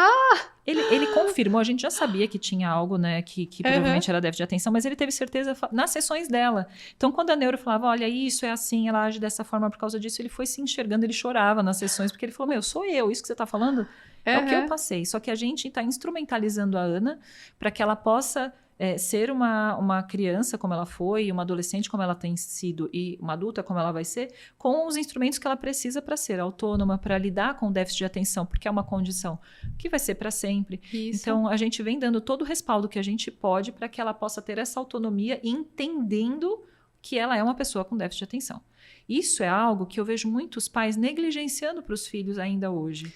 Ele confirmou, a gente já sabia que tinha algo, né, que provavelmente era déficit de atenção, mas ele teve certeza nas sessões dela. Então, quando a neuro falava, olha, isso é assim, ela age dessa forma por causa disso, ele foi se enxergando, ele chorava nas sessões, porque ele falou, sou eu, isso que você está falando é o que eu passei. Só que a gente está instrumentalizando a Ana para que ela possa ser uma criança como ela foi, uma adolescente como ela tem sido e uma adulta como ela vai ser, com os instrumentos que ela precisa para ser autônoma, para lidar com o déficit de atenção, porque é uma condição que vai ser para sempre. Isso. Então, a gente vem dando todo o respaldo que a gente pode para que ela possa ter essa autonomia, entendendo que ela é uma pessoa com déficit de atenção. Isso é algo que eu vejo muitos pais negligenciando para os filhos ainda hoje.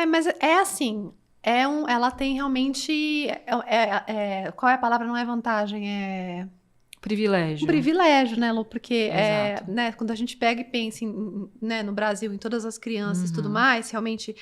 Mas é assim... ela tem realmente... qual é a palavra? Não é vantagem, Privilégio. Um privilégio, né, Lu? Porque né, quando a gente pega e pensa no Brasil, em todas as crianças e tudo mais, realmente...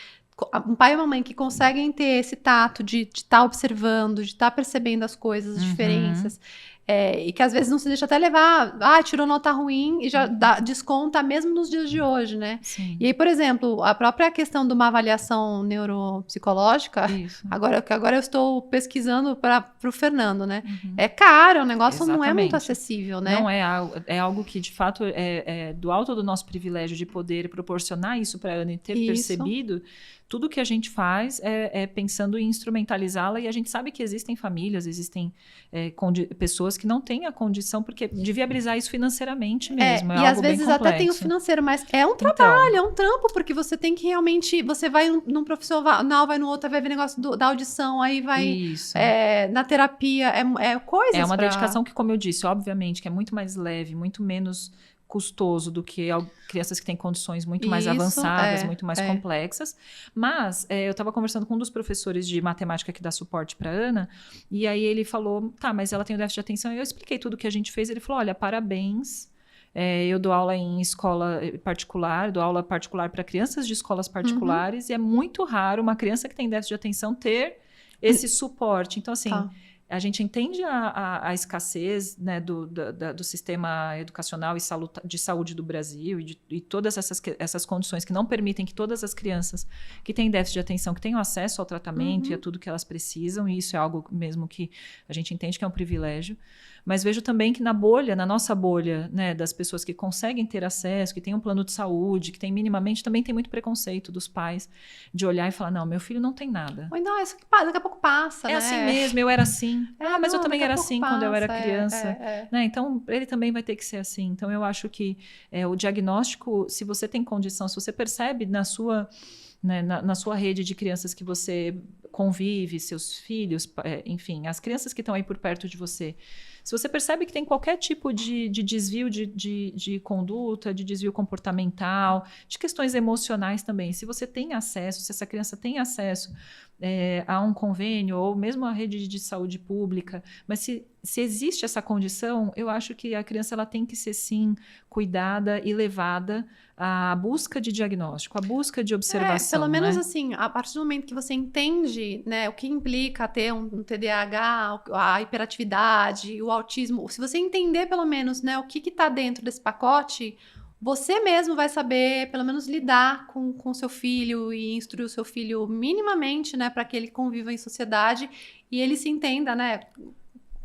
Um pai e uma mãe que conseguem ter esse tato de estar observando, de estar percebendo as coisas, as diferenças... e que às vezes não se deixa até levar, tirou nota ruim e já desconta mesmo nos dias de hoje, né? Sim. E aí, por exemplo, a própria questão de uma avaliação neuropsicológica, agora eu estou pesquisando para o Fernando, né? É caro, o negócio não é muito acessível, né? Não é algo que, de fato, é do alto do nosso privilégio de poder proporcionar isso para a Ana e ter percebido. Tudo que a gente faz é pensando em instrumentalizá-la, e a gente sabe que existem famílias, existem pessoas que não têm a condição, porque de viabilizar isso financeiramente mesmo. E às vezes até tem o financeiro, mas é um trabalho, é um trampo, porque você tem que realmente... Você vai num profissional, vai no outro, vai ver negócio da audição, aí vai... Isso. Na terapia, coisas É uma dedicação que, como eu disse, obviamente, que é muito mais leve, muito menos... custoso do que crianças que têm condições muito mais avançadas, muito mais complexas. Mas eu estava conversando com um dos professores de matemática que dá suporte para Ana, e aí ele falou, mas ela tem o déficit de atenção, e eu expliquei tudo que a gente fez, ele falou, olha, parabéns, eu dou aula em escola particular, dou aula particular para crianças de escolas particulares, e é muito raro uma criança que tem déficit de atenção ter esse suporte. Então, assim... a gente entende a escassez, né, do sistema educacional e de saúde do Brasil e todas essas condições que não permitem que todas as crianças que têm déficit de atenção, que tenham acesso ao tratamento e a tudo que elas precisam, e isso é algo mesmo que a gente entende que é um privilégio. Mas vejo também que na nossa bolha, né, das pessoas que conseguem ter acesso, que têm um plano de saúde, que tem minimamente, também tem muito preconceito dos pais de olhar e falar, não, meu filho não tem nada. Ou então, isso que daqui a pouco passa, né? É assim mesmo, eu era assim. Mas eu também era assim quando eu era passa, criança. Né? Então, ele também vai ter que ser assim. Então, eu acho que o diagnóstico, se você tem condição, se você percebe na sua rede de crianças que você convive, seus filhos, enfim, as crianças que estão aí por perto de você, se você percebe que tem qualquer tipo de desvio de conduta, de desvio comportamental, de questões emocionais também, se você tem acesso, se essa criança tem acesso a um convênio ou mesmo a rede de saúde pública, mas se existe essa condição, eu acho que a criança ela tem que ser sim cuidada e levada à busca de diagnóstico, à busca de observação. Pelo menos né? assim, a partir do momento que você entende, né, o que implica ter um TDAH, a hiperatividade, o autismo, se você entender pelo menos, né, o que está dentro desse pacote, você mesmo vai saber, pelo menos, lidar com o seu filho e instruir o seu filho minimamente, né, para que ele conviva em sociedade e ele se entenda, né,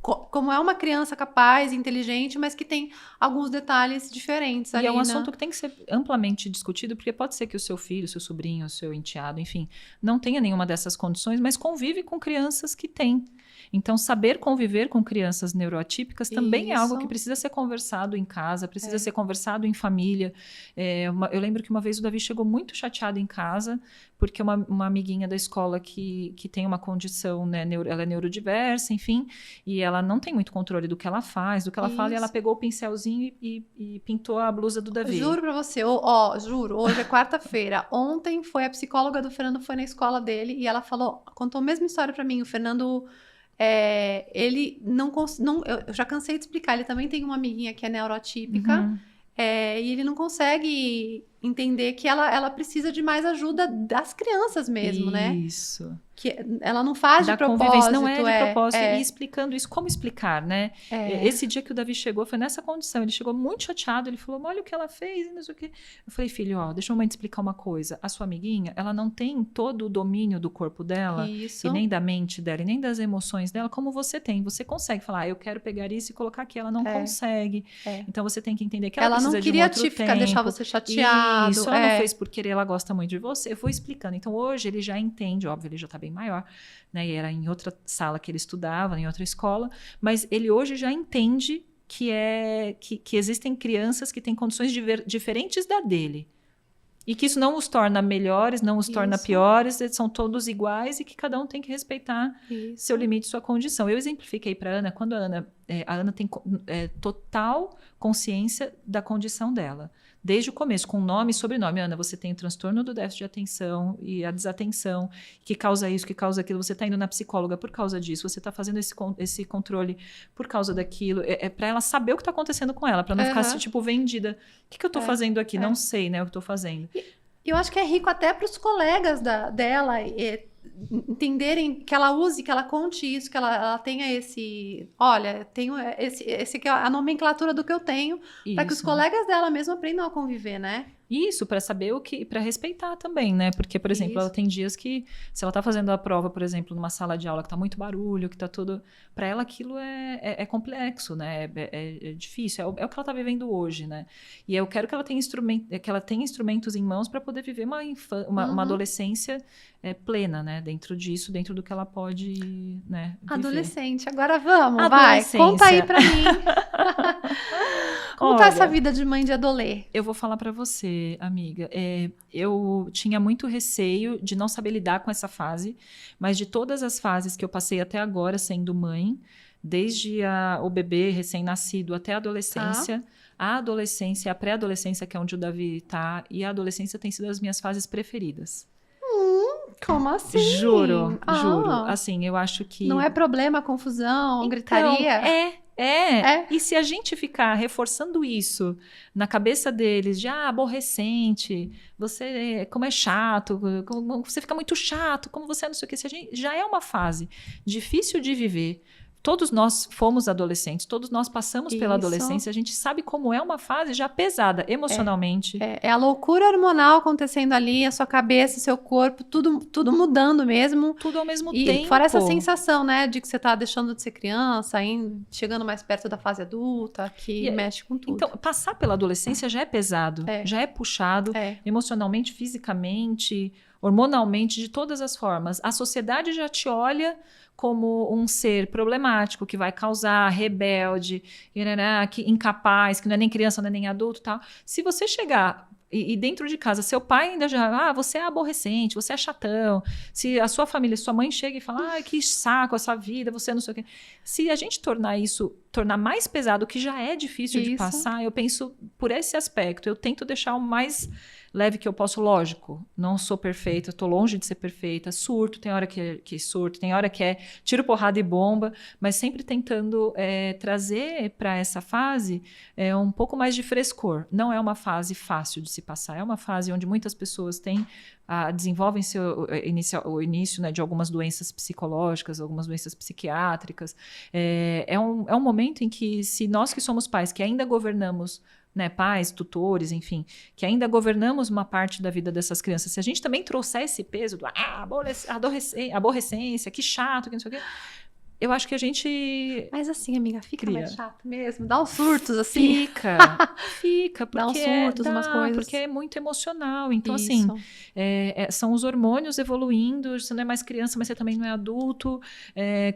como é uma criança capaz, inteligente, mas que tem alguns detalhes diferentes ali, E é um né? assunto que tem que ser amplamente discutido, porque pode ser que o seu filho, o seu sobrinho, o seu enteado, enfim, não tenha nenhuma dessas condições, mas convive com crianças que têm. Então, saber conviver com crianças neuroatípicas também é algo que precisa ser conversado em casa, precisa ser conversado em família. Eu lembro que uma vez o Davi chegou muito chateado em casa, porque uma amiguinha da escola que tem uma condição, né, ela é neurodiversa, enfim, e ela não tem muito controle do que ela faz, do que ela fala, e ela pegou o pincelzinho e pintou a blusa do Davi. Juro pra você, juro, hoje é quarta-feira. Ontem a psicóloga do Fernando foi na escola dele e ela contou a mesma história pra mim. O Fernando, ele não, eu já cansei de explicar, ele também tem uma amiguinha que é neuroatípica, e ele não consegue entender que ela precisa de mais ajuda das crianças mesmo, né? Isso. Que ela não faz de propósito. Convivência, não é de propósito. E explicando isso, como explicar, né? Esse dia que o Davi chegou, foi nessa condição. Ele chegou muito chateado, ele falou, olha o que ela fez, não sei o quê. Eu falei, filho, deixa a mãe te explicar uma coisa. A sua amiguinha, ela não tem todo o domínio do corpo dela, e nem da mente dela, e nem das emoções dela, como você tem. Você consegue falar, eu quero pegar isso e colocar aqui. Ela não consegue. Então, você tem que entender que ela precisa de um outro tempo. Ela não queria deixar você chateado. Isso, ela não fez por querer, ela gosta muito de você. Eu vou explicando. Então, hoje, ele já entende, óbvio, ele já tá bem maior, né? E era em outra sala que ele estudava, em outra escola, mas ele hoje já entende que existem crianças que têm condições diferentes da dele. E que isso não os torna melhores, não os torna piores, eles são todos iguais e que cada um tem que respeitar seu limite, sua condição. Eu exemplifiquei para a Ana, quando a Ana tem total consciência da condição dela. Desde o começo, com nome e sobrenome. Ana, você tem o transtorno do déficit de atenção e a desatenção, que causa isso, que causa aquilo. Você está indo na psicóloga por causa disso. Você está fazendo esse controle por causa daquilo. É para ela saber o que está acontecendo com ela, para não ficar assim, tipo, vendida. O que eu estou fazendo aqui? Não sei, né, o que estou fazendo. E eu acho que é rico até para os colegas dela entenderem que ela use, que ela conte isso, que ela tenha esse... Olha, tenho esse aqui é a nomenclatura do que eu tenho, para que os colegas dela mesmo aprendam a conviver, né? Isso, para saber para respeitar também, né? Porque, por exemplo, ela tem dias que, se ela tá fazendo a prova, por exemplo, numa sala de aula que tá muito barulho, que tá tudo... Para ela aquilo é complexo, né? É difícil, é o que ela tá vivendo hoje, né? E eu quero que ela tenha instrumentos em mãos para poder viver uma adolescência plena, né? Dentro disso, dentro do que ela pode, né, viver. Adolescente, agora vamos, vai, conta aí pra mim. Como tá essa vida de mãe de adolê? Eu vou falar pra você, amiga. Eu tinha muito receio de não saber lidar com essa fase, mas de todas as fases que eu passei até agora sendo mãe, desde o bebê recém-nascido até a adolescência, a adolescência, a pré-adolescência, que é onde o Davi tá, e a adolescência tem sido as minhas fases preferidas. Como assim? Juro. Assim, eu acho que... Não é problema, confusão, gritaria? E se a gente ficar reforçando isso na cabeça deles, de aborrecente, você, como é chato, como você fica muito chato, como você não sei o que, já é uma fase difícil de viver, todos nós fomos adolescentes, todos nós passamos pela Isso. adolescência, a gente sabe como é uma fase já pesada, emocionalmente. É a loucura hormonal acontecendo ali, a sua cabeça, seu corpo, tudo mudando mesmo. Tudo ao mesmo E tempo. fora essa sensação, né, de que você tá deixando de ser criança, chegando mais perto da fase adulta, que mexe com tudo. Então, passar pela adolescência já é pesado, já é puxado, emocionalmente, fisicamente, hormonalmente, de todas as formas. A sociedade já te olha como um ser problemático, que vai causar, rebelde, que incapaz, que não é nem criança, não é nem adulto, tal. Se você chegar e dentro de casa, seu pai ainda já, você é aborrecente, você é chatão. Se a sua família, sua mãe chega e fala, que saco essa vida, você não sei o quê. Se a gente tornar mais pesado, que já é difícil de passar, eu penso por esse aspecto, eu tento deixar o mais leve que eu posso, lógico, não sou perfeita, estou longe de ser perfeita, surto, tem hora que surto, tem hora que é tiro, porrada e bomba, mas sempre tentando trazer para essa fase um pouco mais de frescor. Não é uma fase fácil de se passar, é uma fase onde muitas pessoas desenvolvem o início, né, de algumas doenças psicológicas, algumas doenças psiquiátricas. É um momento em que, se nós que somos pais, que ainda governamos, né, pais, tutores, enfim, que ainda governamos uma parte da vida dessas crianças, se a gente também trouxer esse peso do aborrecência, que chato, que não sei o quê, eu acho que a gente... Mas assim, amiga, fica mais chato mesmo. Dá uns surtos, assim. Fica. Dá uns surtos, umas coisas. Porque é muito emocional. Então, assim, são os hormônios evoluindo. Você não é mais criança, mas você também não é adulto.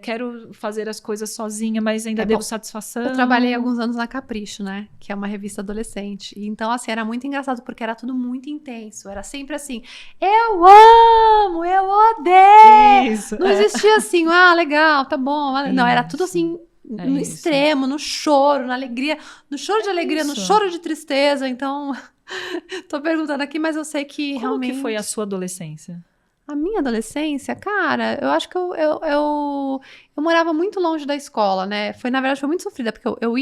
Quero fazer as coisas sozinha, mas ainda devo satisfação. Eu trabalhei alguns anos na Capricho, né? Que é uma revista adolescente. Então, assim, era muito engraçado, porque era tudo muito intenso. Era sempre assim, eu amo, eu odeio. Isso, não existia assim, legal, tá bom. Não, era tudo assim, no extremo, no choro, na alegria, no choro de alegria, no choro de tristeza. Então, tô perguntando aqui, mas eu sei que realmente... Como que foi a sua adolescência? A minha adolescência, cara, eu acho que eu morava muito longe da escola, né? Na verdade, foi muito sofrida, porque eu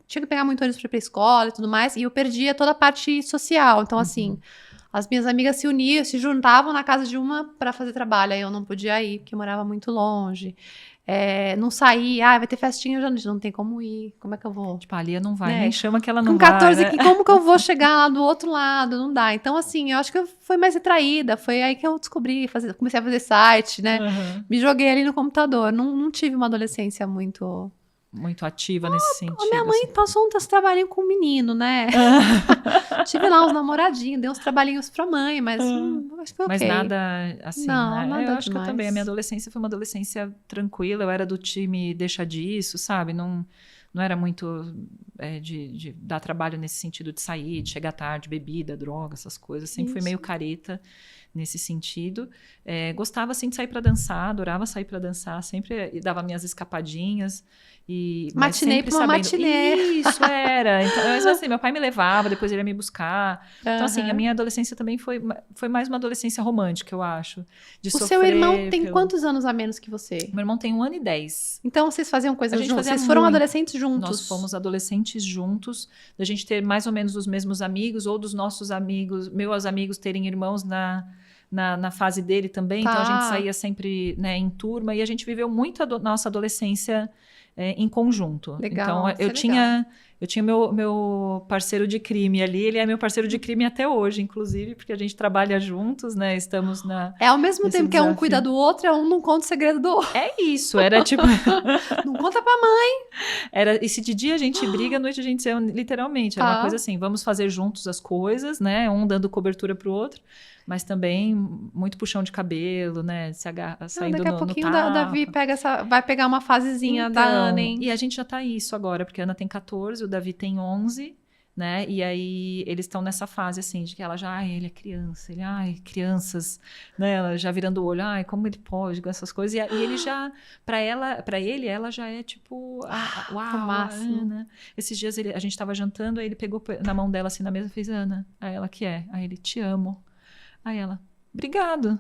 tinha que pegar muito ônibus pra ir pra escola e tudo mais, e eu perdia toda a parte social. Então, assim, as minhas amigas se uniam, se juntavam na casa de uma para fazer trabalho. Aí eu não podia ir, porque eu morava muito longe. Não saía, vai ter festinha, eu já não tem como ir. Como é que eu vou? Tipo, a Lia não vai, nem chama que ela não vai. Com 14 aqui, como que eu vou chegar lá do outro lado? Não dá. Então, assim, eu acho que eu fui mais retraída. Foi aí que eu descobri, comecei a fazer site, né? Me joguei ali no computador. Não tive uma adolescência muito ativa nesse sentido. Minha mãe passou uns trabalhinhos com o menino, né? Tive lá uns namoradinhos, dei uns trabalhinhos pra mãe, mas acho que foi ok. Mas nada assim, não, né? Nada eu acho demais. que eu também, a minha adolescência foi uma adolescência tranquila, eu era do time deixa disso, sabe? Não era muito de dar trabalho nesse sentido de sair, de chegar tarde, bebida, droga, essas coisas. Sempre fui meio careta nesse sentido. Gostava, assim, de sair para dançar, adorava sair para dançar, sempre dava minhas escapadinhas. Matinê pra uma matinê. Isso, era. Então, mas, assim, meu pai me levava, depois ele ia me buscar. Então, assim, a minha adolescência também foi mais uma adolescência romântica, eu acho. O seu irmão tem quantos anos a menos que você? Meu irmão tem 1 ano e 10. Então, vocês faziam coisas juntos? Vocês foram adolescentes juntos? Nós fomos adolescentes juntos, da gente ter mais ou menos os mesmos amigos, ou dos nossos amigos, meus amigos terem irmãos na fase dele também. Então, a gente saía sempre, né, em turma, e a gente viveu muito a nossa adolescência em conjunto. Legal, então, eu tinha meu parceiro de crime ali, ele é meu parceiro de crime até hoje, inclusive, porque a gente trabalha juntos, né? Estamos ao mesmo tempo que um cuida do outro, um não conta o segredo do outro. É isso, era tipo... não conta pra mãe. E se de dia a gente briga, à noite a gente se ama, literalmente. Era uma coisa assim, vamos fazer juntos as coisas, né? Um dando cobertura pro outro. Mas também muito puxão de cabelo, né? Saindo daqui a no pouquinho tapa. A Davi vai pegar uma fasezinha da Ana, hein? E a gente já tá isso agora, porque a Ana tem 14, o Davi tem 11, né? E aí eles estão nessa fase, assim, de que ela já, ele é criança, crianças, né? Ela já virando o olho, como ele pode com essas coisas. E ele já, pra ele, ela já é tipo, uau, máximo. Ana. Esses dias a gente tava jantando, aí ele pegou na mão dela, assim, na mesa, e fez, Ana. Aí ela, que é? Aí ele, te amo. Aí ela, obrigado.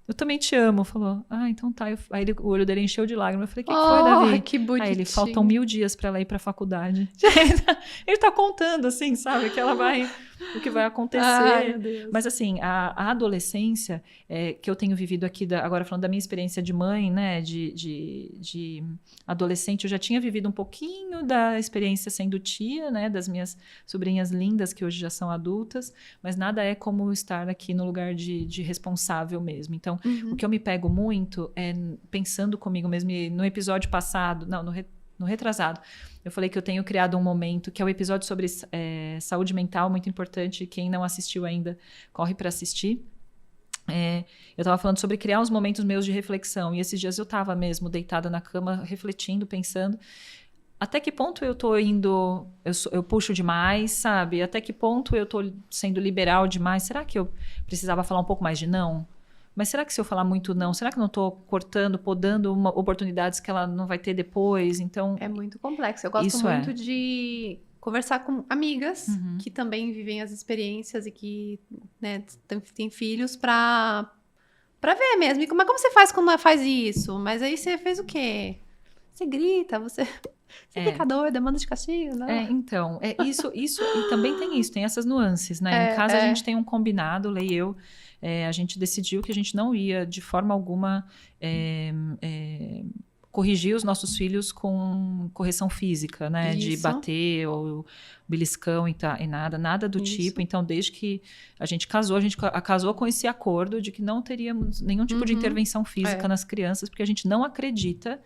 Eu também te amo. Falou, então tá. Aí o olho dele encheu de lágrimas. Eu falei, o que foi, Davi? Que bonitinho. Aí ele, faltam 1000 dias pra ela ir pra faculdade. Ele tá contando, assim, sabe? Que ela vai... o que vai acontecer. Ai, meu Deus. Mas assim, a adolescência, que eu tenho vivido aqui, agora falando da minha experiência de mãe, né, de adolescente, eu já tinha vivido um pouquinho da experiência sendo tia, né, das minhas sobrinhas lindas, que hoje já são adultas, mas nada é como estar aqui no lugar de responsável mesmo. Então, o que eu me pego muito é pensando comigo mesmo, e no episódio passado, não, no retrasado, eu falei que eu tenho criado um momento, que é o episódio sobre saúde mental, muito importante. Quem não assistiu ainda, corre para assistir. Eu estava falando sobre criar uns momentos meus de reflexão. E esses dias eu estava mesmo deitada na cama, refletindo, pensando. Até que ponto eu estou indo... Eu puxo demais, sabe? Até que ponto eu estou sendo liberal demais? Será que eu precisava falar um pouco mais de não? Mas será que se eu falar muito não, será que eu não estou cortando, podando oportunidades que ela não vai ter depois? Então, é muito complexo. Eu gosto muito de conversar com amigas que também vivem as experiências e que, né, têm filhos para ver mesmo. Mas como você faz quando faz isso? Mas aí você fez o quê? Você grita, você fica doida, manda de castigo, não? Então, isso, e também tem essas nuances, né? Em casa a gente tem um combinado, Lei e eu, a gente decidiu que a gente não ia, de forma alguma, corrigir os nossos filhos com correção física, né? Isso. De bater ou beliscão e nada do tipo. Então, desde que a gente casou com esse acordo de que não teríamos nenhum tipo de intervenção física nas crianças, porque a gente não acredita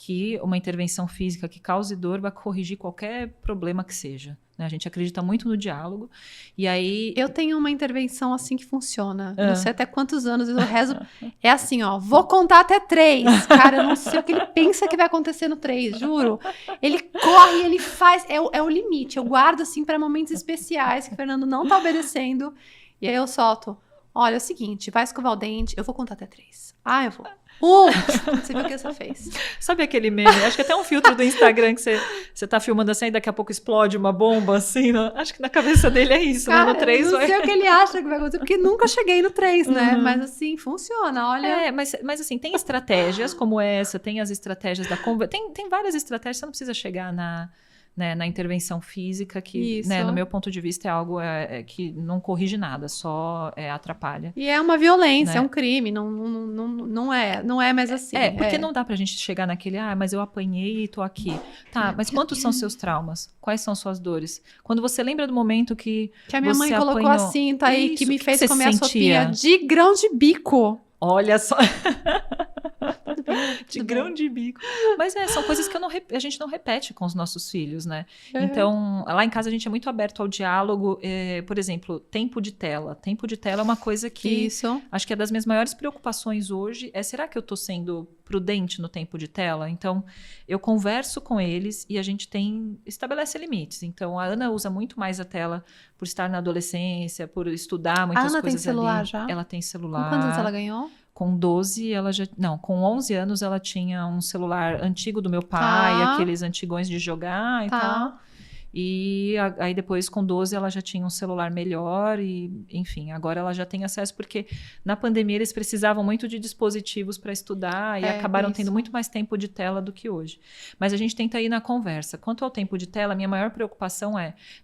que uma intervenção física que cause dor vai corrigir qualquer problema que seja. Né? A gente acredita muito no diálogo. E aí... Eu tenho uma intervenção assim que funciona. Não sei até quantos anos eu rezo. É assim, ó, vou contar até 3. Cara, eu não sei o que ele pensa que vai acontecer no 3, juro. Ele corre, ele faz... É o limite. Eu guardo, assim, para momentos especiais que o Fernando não tá obedecendo. E aí eu solto. Olha, é o seguinte, vai escovar o dente, eu vou contar até 3. Ah, eu vou... Você viu o que você fez? Sabe aquele meme? Acho que até um filtro do Instagram que você tá filmando assim e daqui a pouco explode uma bomba, assim. Acho que na cabeça dele é isso, cara, né? No 3 eu não sei o que ele acha que vai acontecer, porque nunca cheguei no 3, né? Mas assim, funciona, olha. Mas assim, tem estratégias como essa, tem as estratégias da conversa. Tem várias estratégias, você não precisa chegar na intervenção física, que, né, no meu ponto de vista, é algo que não corrige nada, só atrapalha. E é uma violência, né? É um crime, não é mais assim. Porque não dá pra gente chegar naquele, mas eu apanhei e tô aqui. Tá, mas quantos são seus traumas? Quais são suas dores? Quando você lembra do momento que a minha mãe colocou apanhou, a cinta aí, que me fez comer a sentia? sopinha de grão de bico. Olha só... de grão de bico. Mas são coisas que a gente não repete com os nossos filhos, né? Então, lá em casa a gente é muito aberto ao diálogo. Por exemplo, tempo de tela. Tempo de tela é uma coisa que acho que é das minhas maiores preocupações hoje. Será que eu tô sendo prudente no tempo de tela? Então, eu converso com eles e a gente estabelece limites. Então, a Ana usa muito mais a tela por estar na adolescência, por estudar muitas coisas ali. A Ana tem celular já? Ela tem celular. Com quantos anos ela ganhou? Com 12, com 11 anos ela tinha um celular antigo do meu pai, aqueles antigões de jogar e tal. E aí depois, com 12, ela já tinha um celular melhor e, enfim, agora ela já tem acesso, porque na pandemia eles precisavam muito de dispositivos para estudar e acabaram tendo muito mais tempo de tela do que hoje. Mas a gente tenta ir na conversa. Quanto ao tempo de tela, a minha maior preocupação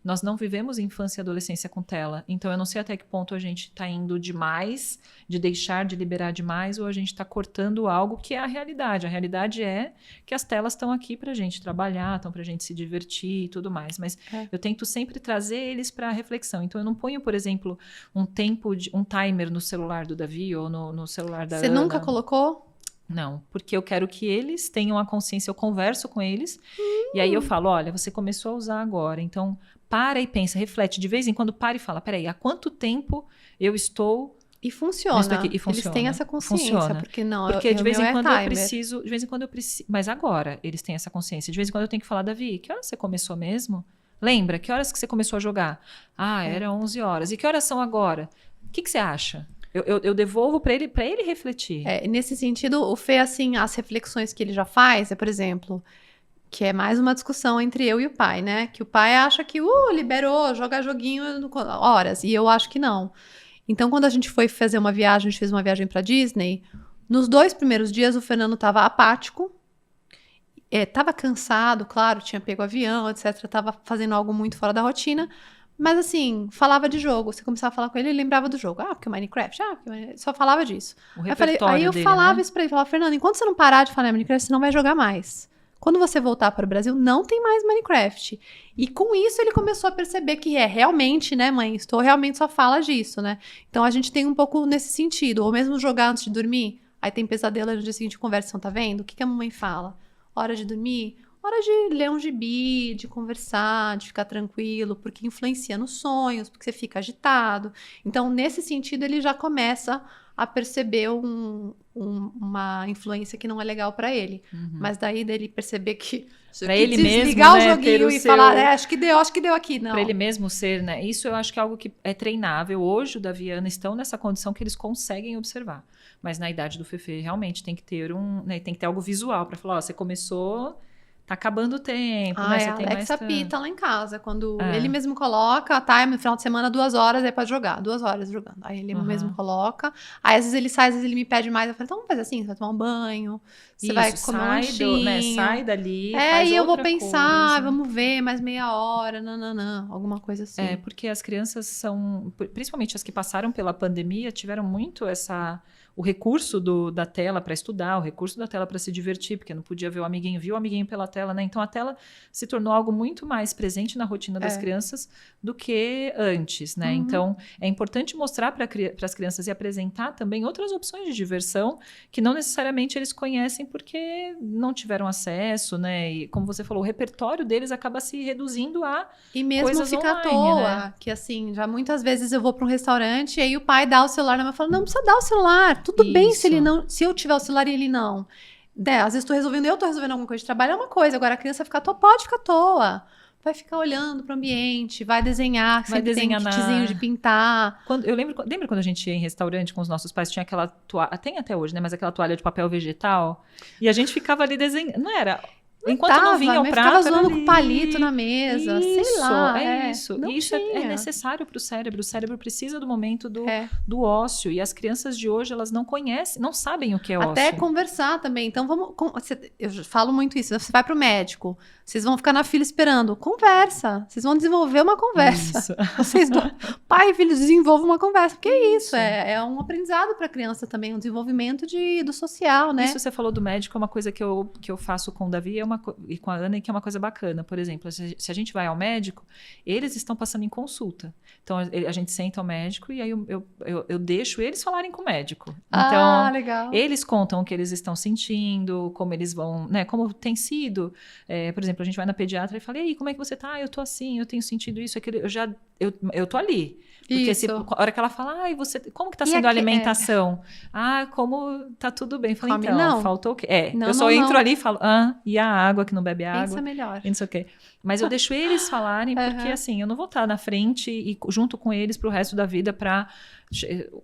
nós não vivemos infância e adolescência com tela, então eu não sei até que ponto a gente está indo demais, de deixar de liberar demais, ou a gente está cortando algo que é a realidade. A realidade é que as telas estão aqui para a gente trabalhar, estão para a gente se divertir e tudo mais. Mas eu tento sempre trazer eles para a reflexão. Então, eu não ponho, por exemplo, um timer no celular do Davi ou no celular da Ana. Você nunca colocou? Não, porque eu quero que eles tenham a consciência, eu converso com eles, e aí eu falo, olha, você começou a usar agora, então para e pensa, reflete, de vez em quando para e fala, peraí, há quanto tempo eu estou... E funciona. E funciona. Eles têm essa consciência, porque de vez em quando eu preciso, mas agora eles têm essa consciência. De vez em quando eu tenho que falar, Davi, que horas você começou mesmo? Lembra? Que horas que você começou a jogar? Era 11 horas. E que horas são agora? O que você acha? Eu devolvo para ele refletir. Nesse sentido, o Fê, assim, as reflexões que ele já faz, por exemplo, que é mais uma discussão entre eu e o pai, né? Que o pai acha que, liberou, jogar joguinho horas. E eu acho que não. Então, quando a gente foi fazer uma viagem, a gente fez uma viagem para Disney, nos 2 primeiros dias o Fernando estava apático, estava cansado, claro, tinha pego avião, etc, estava fazendo algo muito fora da rotina, Mas assim, falava de jogo. Você começava a falar com ele, ele lembrava do jogo. Porque o Minecraft, só falava disso. O Aí eu repertório dele, falava né? isso pra ele, falava, Fernando, enquanto você não parar de falar em Minecraft, você não vai jogar mais. Quando você voltar para o Brasil, não tem mais Minecraft. E com isso ele começou a perceber que realmente, né, mãe, estou realmente só fala disso, né? Então a gente tem um pouco nesse sentido. Ou mesmo jogar antes de dormir, aí tem pesadelo, no dia seguinte conversa, tá vendo? O que a mamãe fala? Hora de dormir? Hora de ler um gibi, de conversar, de ficar tranquilo, porque influencia nos sonhos, porque você fica agitado. Então, nesse sentido, ele já começa a perceber uma influência que não é legal para ele. Mas daí dele perceber que para ele mesmo, desligar né, o joguinho e falar, acho que deu aqui, não. Para ele mesmo ser, né? Isso eu acho que é algo que é treinável. Hoje o Davi e a Ana estão nessa condição que eles conseguem observar. Mas na idade do Fefe realmente tem que ter tem que ter algo visual para falar, você começou, tá acabando o tempo, né? Você tem Alexa mais pita lá em casa, quando ele mesmo coloca, no final de semana, 2 horas, aí pode jogar, 2 horas jogando. Aí ele mesmo coloca, aí às vezes ele sai, às vezes ele me pede mais, eu falo, então vamos fazer assim, você vai tomar um banho, você vai comer um lanchinho. Sai dali, faz e eu vou outra pensar, coisa. vamos ver, mais meia hora, alguma coisa assim. Porque as crianças são, principalmente as que passaram pela pandemia, tiveram muito o recurso da tela para estudar, o recurso da tela para se divertir, porque não podia ver o amiguinho, viu o amiguinho pela tela, né? Então a tela se tornou algo muito mais presente na rotina das crianças do que antes, né? Então é importante mostrar para as crianças e apresentar também outras opções de diversão que não necessariamente eles conhecem porque não tiveram acesso, né? E como você falou, o repertório deles acaba se reduzindo a e mesmo coisas fica online, à toa, né? que assim, já muitas vezes eu vou para um restaurante e aí o pai dá o celular na mão e fala, não precisa dar o celular, tudo bem se eu tiver o celular e ele não. Às vezes eu tô resolvendo alguma coisa de trabalho, é uma coisa, agora a criança fica à toa, pode ficar à toa. Vai ficar olhando para o ambiente, vai desenhar, tem kitzinho de pintar. Lembra quando a gente ia em restaurante com os nossos pais, tinha aquela toalha, tem até hoje, né? Mas aquela toalha de papel vegetal, e a gente ficava ali desenhando, não era... Enquanto não vinha o prato, ficava zoando com palito na mesa, sei lá. Isso é necessário para o cérebro. O cérebro precisa do momento do ócio. E as crianças de hoje, elas não conhecem, não sabem o que é ócio. Até conversar também. Então, eu falo muito isso. Você vai para o médico, vocês vão ficar na fila esperando. Conversa. Vocês vão desenvolver uma conversa. Pai e filho, desenvolvam uma conversa. Porque é isso. É um aprendizado para a criança também, um desenvolvimento do social, né? Isso você falou do médico, é uma coisa que eu faço com o Davi, e com a Ana, que é uma coisa bacana. Por exemplo, se a gente vai ao médico, eles estão passando em consulta. Então, a gente senta ao médico e aí eu deixo eles falarem com o médico. Então, legal. Eles contam o que eles estão sentindo, como eles vão, né? Como tem sido. Por exemplo, a gente vai na pediatra e fala, e aí, como é que você tá? Eu tô assim, eu tenho sentido isso, aquilo. Eu tô ali. Porque a hora que ela fala, como que tá sendo a alimentação? Como tá tudo bem. Eu falei, então, não. Faltou o quê? Eu só entro ali e falo, e a água, que não bebe água. Pensa melhor. E não sei o quê. Mas eu deixo eles falarem, porque assim, eu não vou estar na frente e junto com eles pro resto da vida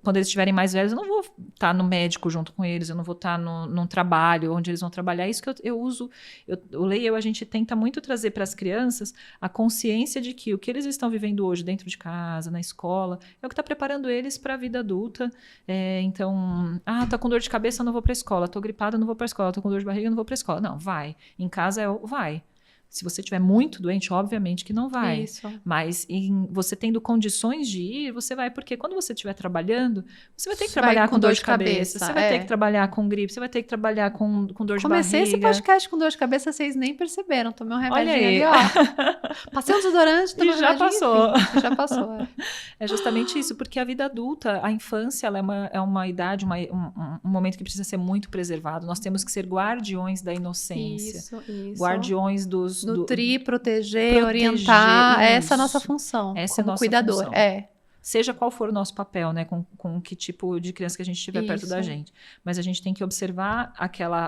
quando eles estiverem mais velhos, eu não vou estar no médico junto com eles, eu não vou estar num trabalho onde eles vão trabalhar. É isso que eu uso. O Lei e eu, a gente tenta muito trazer para as crianças a consciência de que o que eles estão vivendo hoje dentro de casa, na escola, é o que está preparando eles para a vida adulta. Então, tá com dor de cabeça, eu não vou para a escola. Tô gripada, eu não vou para a escola. Tô com dor de barriga, eu não vou para a escola. Não, vai. Em casa vai. Se você estiver muito doente, obviamente que não vai. Isso. Mas você tendo condições de ir, você vai. Porque quando você estiver trabalhando, você vai ter que trabalhar com dor de cabeça. Você vai ter que trabalhar com gripe. Você vai ter que trabalhar com dor de barriga. Comecei esse podcast com dor de cabeça, vocês nem perceberam. Tomei um remedinho ali, ó. Passei um desodorante, tomei um já passou. Já passou, É justamente isso. Porque a vida adulta, a infância, ela é uma idade, um momento que precisa ser muito preservado. Nós temos que ser guardiões da inocência. Isso. Guardiões nutrir, proteger, orientar. Isso. Essa é a nossa função. Essa como é a nossa cuidador. Função. Seja qual for o nosso papel, né? Com que tipo de criança que a gente estiver perto da gente. Mas a gente tem que observar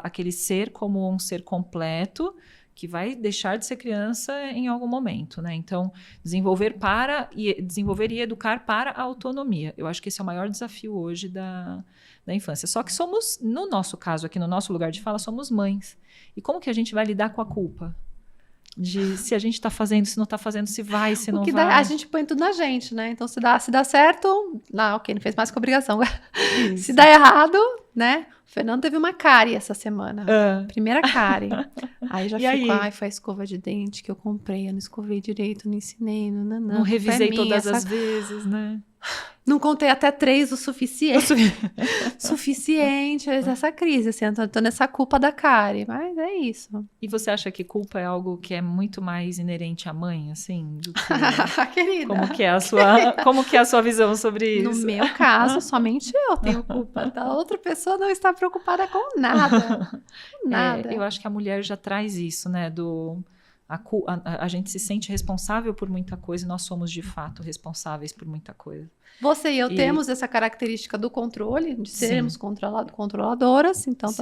aquele ser como um ser completo que vai deixar de ser criança em algum momento, né? Então, desenvolver e educar para a autonomia. Eu acho que esse é o maior desafio hoje da infância. Só que no nosso caso, aqui no nosso lugar de fala, somos mães. E como que a gente vai lidar com a culpa? De se a gente tá fazendo, se não tá fazendo, se vai, se não O que vai. dá, a gente põe tudo na gente, né? Então, se dá certo, não, ok, não fez mais que obrigação. Se dá errado, né? O Fernando teve uma cárie essa semana. Primeira cárie. Aí já ficou, ai, foi a escova de dente que eu comprei, eu não escovei direito, não ensinei, não revisei todas as vezes, né? Não contei até 3 o suficiente. Suficiente essa crise, assim, eu tô nessa culpa da cárie, mas é isso. E você acha que culpa é algo que é muito mais inerente à mãe, assim? Do que... Querida. Como que é a sua visão sobre isso? No meu caso, somente eu tenho culpa. A outra pessoa não está preocupada com nada. Com nada. Eu acho que a mulher já traz isso, né? A gente se sente responsável por muita coisa e nós somos, de fato, responsáveis por muita coisa. Você e eu temos essa característica do controle, de sermos controladoras, então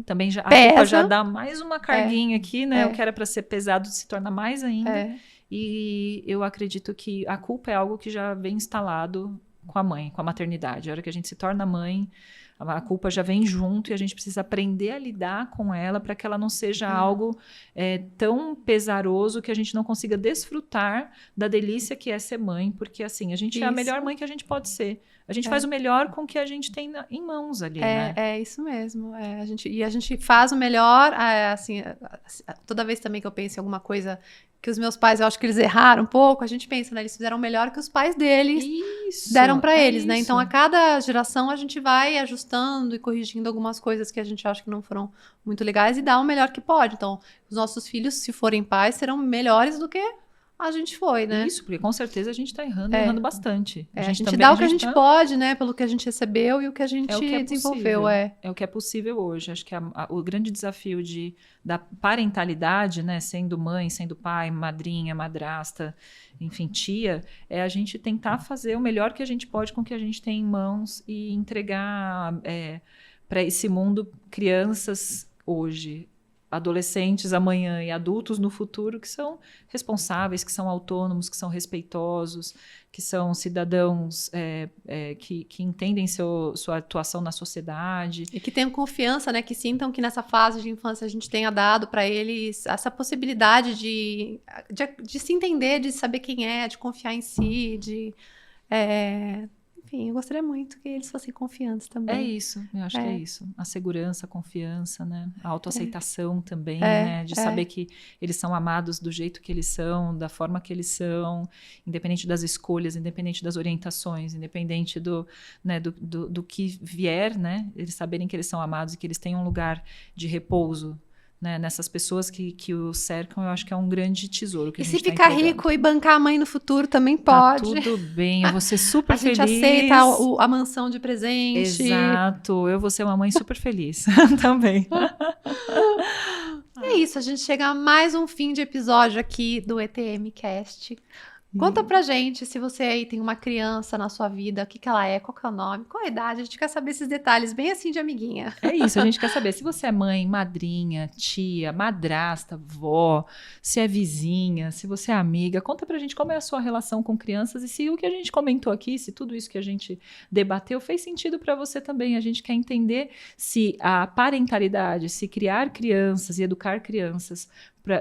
também já, a culpa já dá mais uma carguinha aqui, né? O que era para ser pesado se torna mais ainda. E eu acredito que a culpa é algo que já vem instalado com a mãe, com a maternidade. A hora que a gente se torna mãe, a culpa já vem junto e a gente precisa aprender a lidar com ela para que ela não seja algo tão pesaroso que a gente não consiga desfrutar da delícia que é ser mãe, porque assim, a gente é a melhor mãe que a gente pode ser. A gente faz o melhor com o que a gente tem em mãos ali, né? É isso mesmo. A gente faz o melhor, assim, toda vez também que eu penso em alguma coisa que os meus pais, eu acho que eles erraram um pouco, a gente pensa, né? Eles fizeram o melhor que os pais deles deram para eles, né? Então, a cada geração, a gente vai ajustando e corrigindo algumas coisas que a gente acha que não foram muito legais e dá o melhor que pode. Então, os nossos filhos, se forem pais, serão melhores do que a gente foi, né? Isso, porque com certeza a gente tá errando bastante. A gente dá o que a gente pode, né? Pelo que a gente recebeu e o que a gente desenvolveu. É o que é possível hoje. Acho que o grande desafio da parentalidade, né? Sendo mãe, sendo pai, madrinha, madrasta, enfim, tia, é a gente tentar fazer o melhor que a gente pode com o que a gente tem em mãos e entregar para esse mundo crianças hoje, adolescentes amanhã e adultos no futuro que são responsáveis, que são autônomos, que são respeitosos, que são cidadãos que entendem sua atuação na sociedade. E que tenham confiança, né? Que sintam que nessa fase de infância a gente tenha dado para eles essa possibilidade de se entender, de saber quem é, de confiar em si, enfim, eu gostaria muito que eles fossem confiantes também. É isso, eu acho que é isso. A segurança, a confiança, né? A autoaceitação também, né? De saber que eles são amados do jeito que eles são, da forma que eles são, independente das escolhas, independente das orientações, independente do que vier, né? Eles saberem que eles são amados e que eles têm um lugar de repouso, né, nessas pessoas que o cercam, eu acho que é um grande tesouro que a gente se ficar rico e bancar a mãe no futuro também pode. Tá tudo bem, eu vou ser super feliz. A gente aceita a mansão de presente. Exato, eu vou ser uma mãe super feliz também. É isso, a gente chega a mais um fim de episódio aqui do ETM Cast. Conta pra gente se você aí tem uma criança na sua vida, o que ela é, qual que é o nome, qual a idade, a gente quer saber esses detalhes bem assim de amiguinha. É isso, a gente quer saber se você é mãe, madrinha, tia, madrasta, vó, se é vizinha, se você é amiga, conta pra gente como é a sua relação com crianças e se o que a gente comentou aqui, se tudo isso que a gente debateu fez sentido pra você também. A gente quer entender se a parentalidade, se criar crianças e educar crianças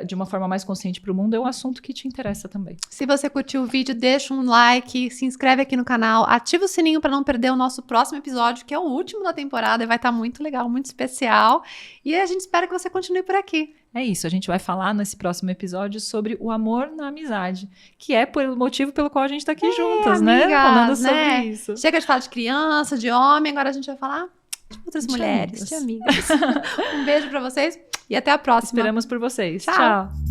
de uma forma mais consciente para o mundo é um assunto que te interessa também. Se você curtiu o vídeo, deixa um like, se inscreve aqui no canal, ativa o sininho para não perder o nosso próximo episódio, que é o último da temporada e vai estar muito legal, muito especial. E a gente espera que você continue por aqui. É isso, a gente vai falar nesse próximo episódio sobre o amor na amizade, que é o motivo pelo qual a gente está aqui juntas, amigas, né? Falando sobre isso. Chega de falar de criança, de homem, agora a gente vai falar de outras mulheres, de amigas. Um beijo para vocês. E até a próxima. Esperamos por vocês. Tchau. Tchau.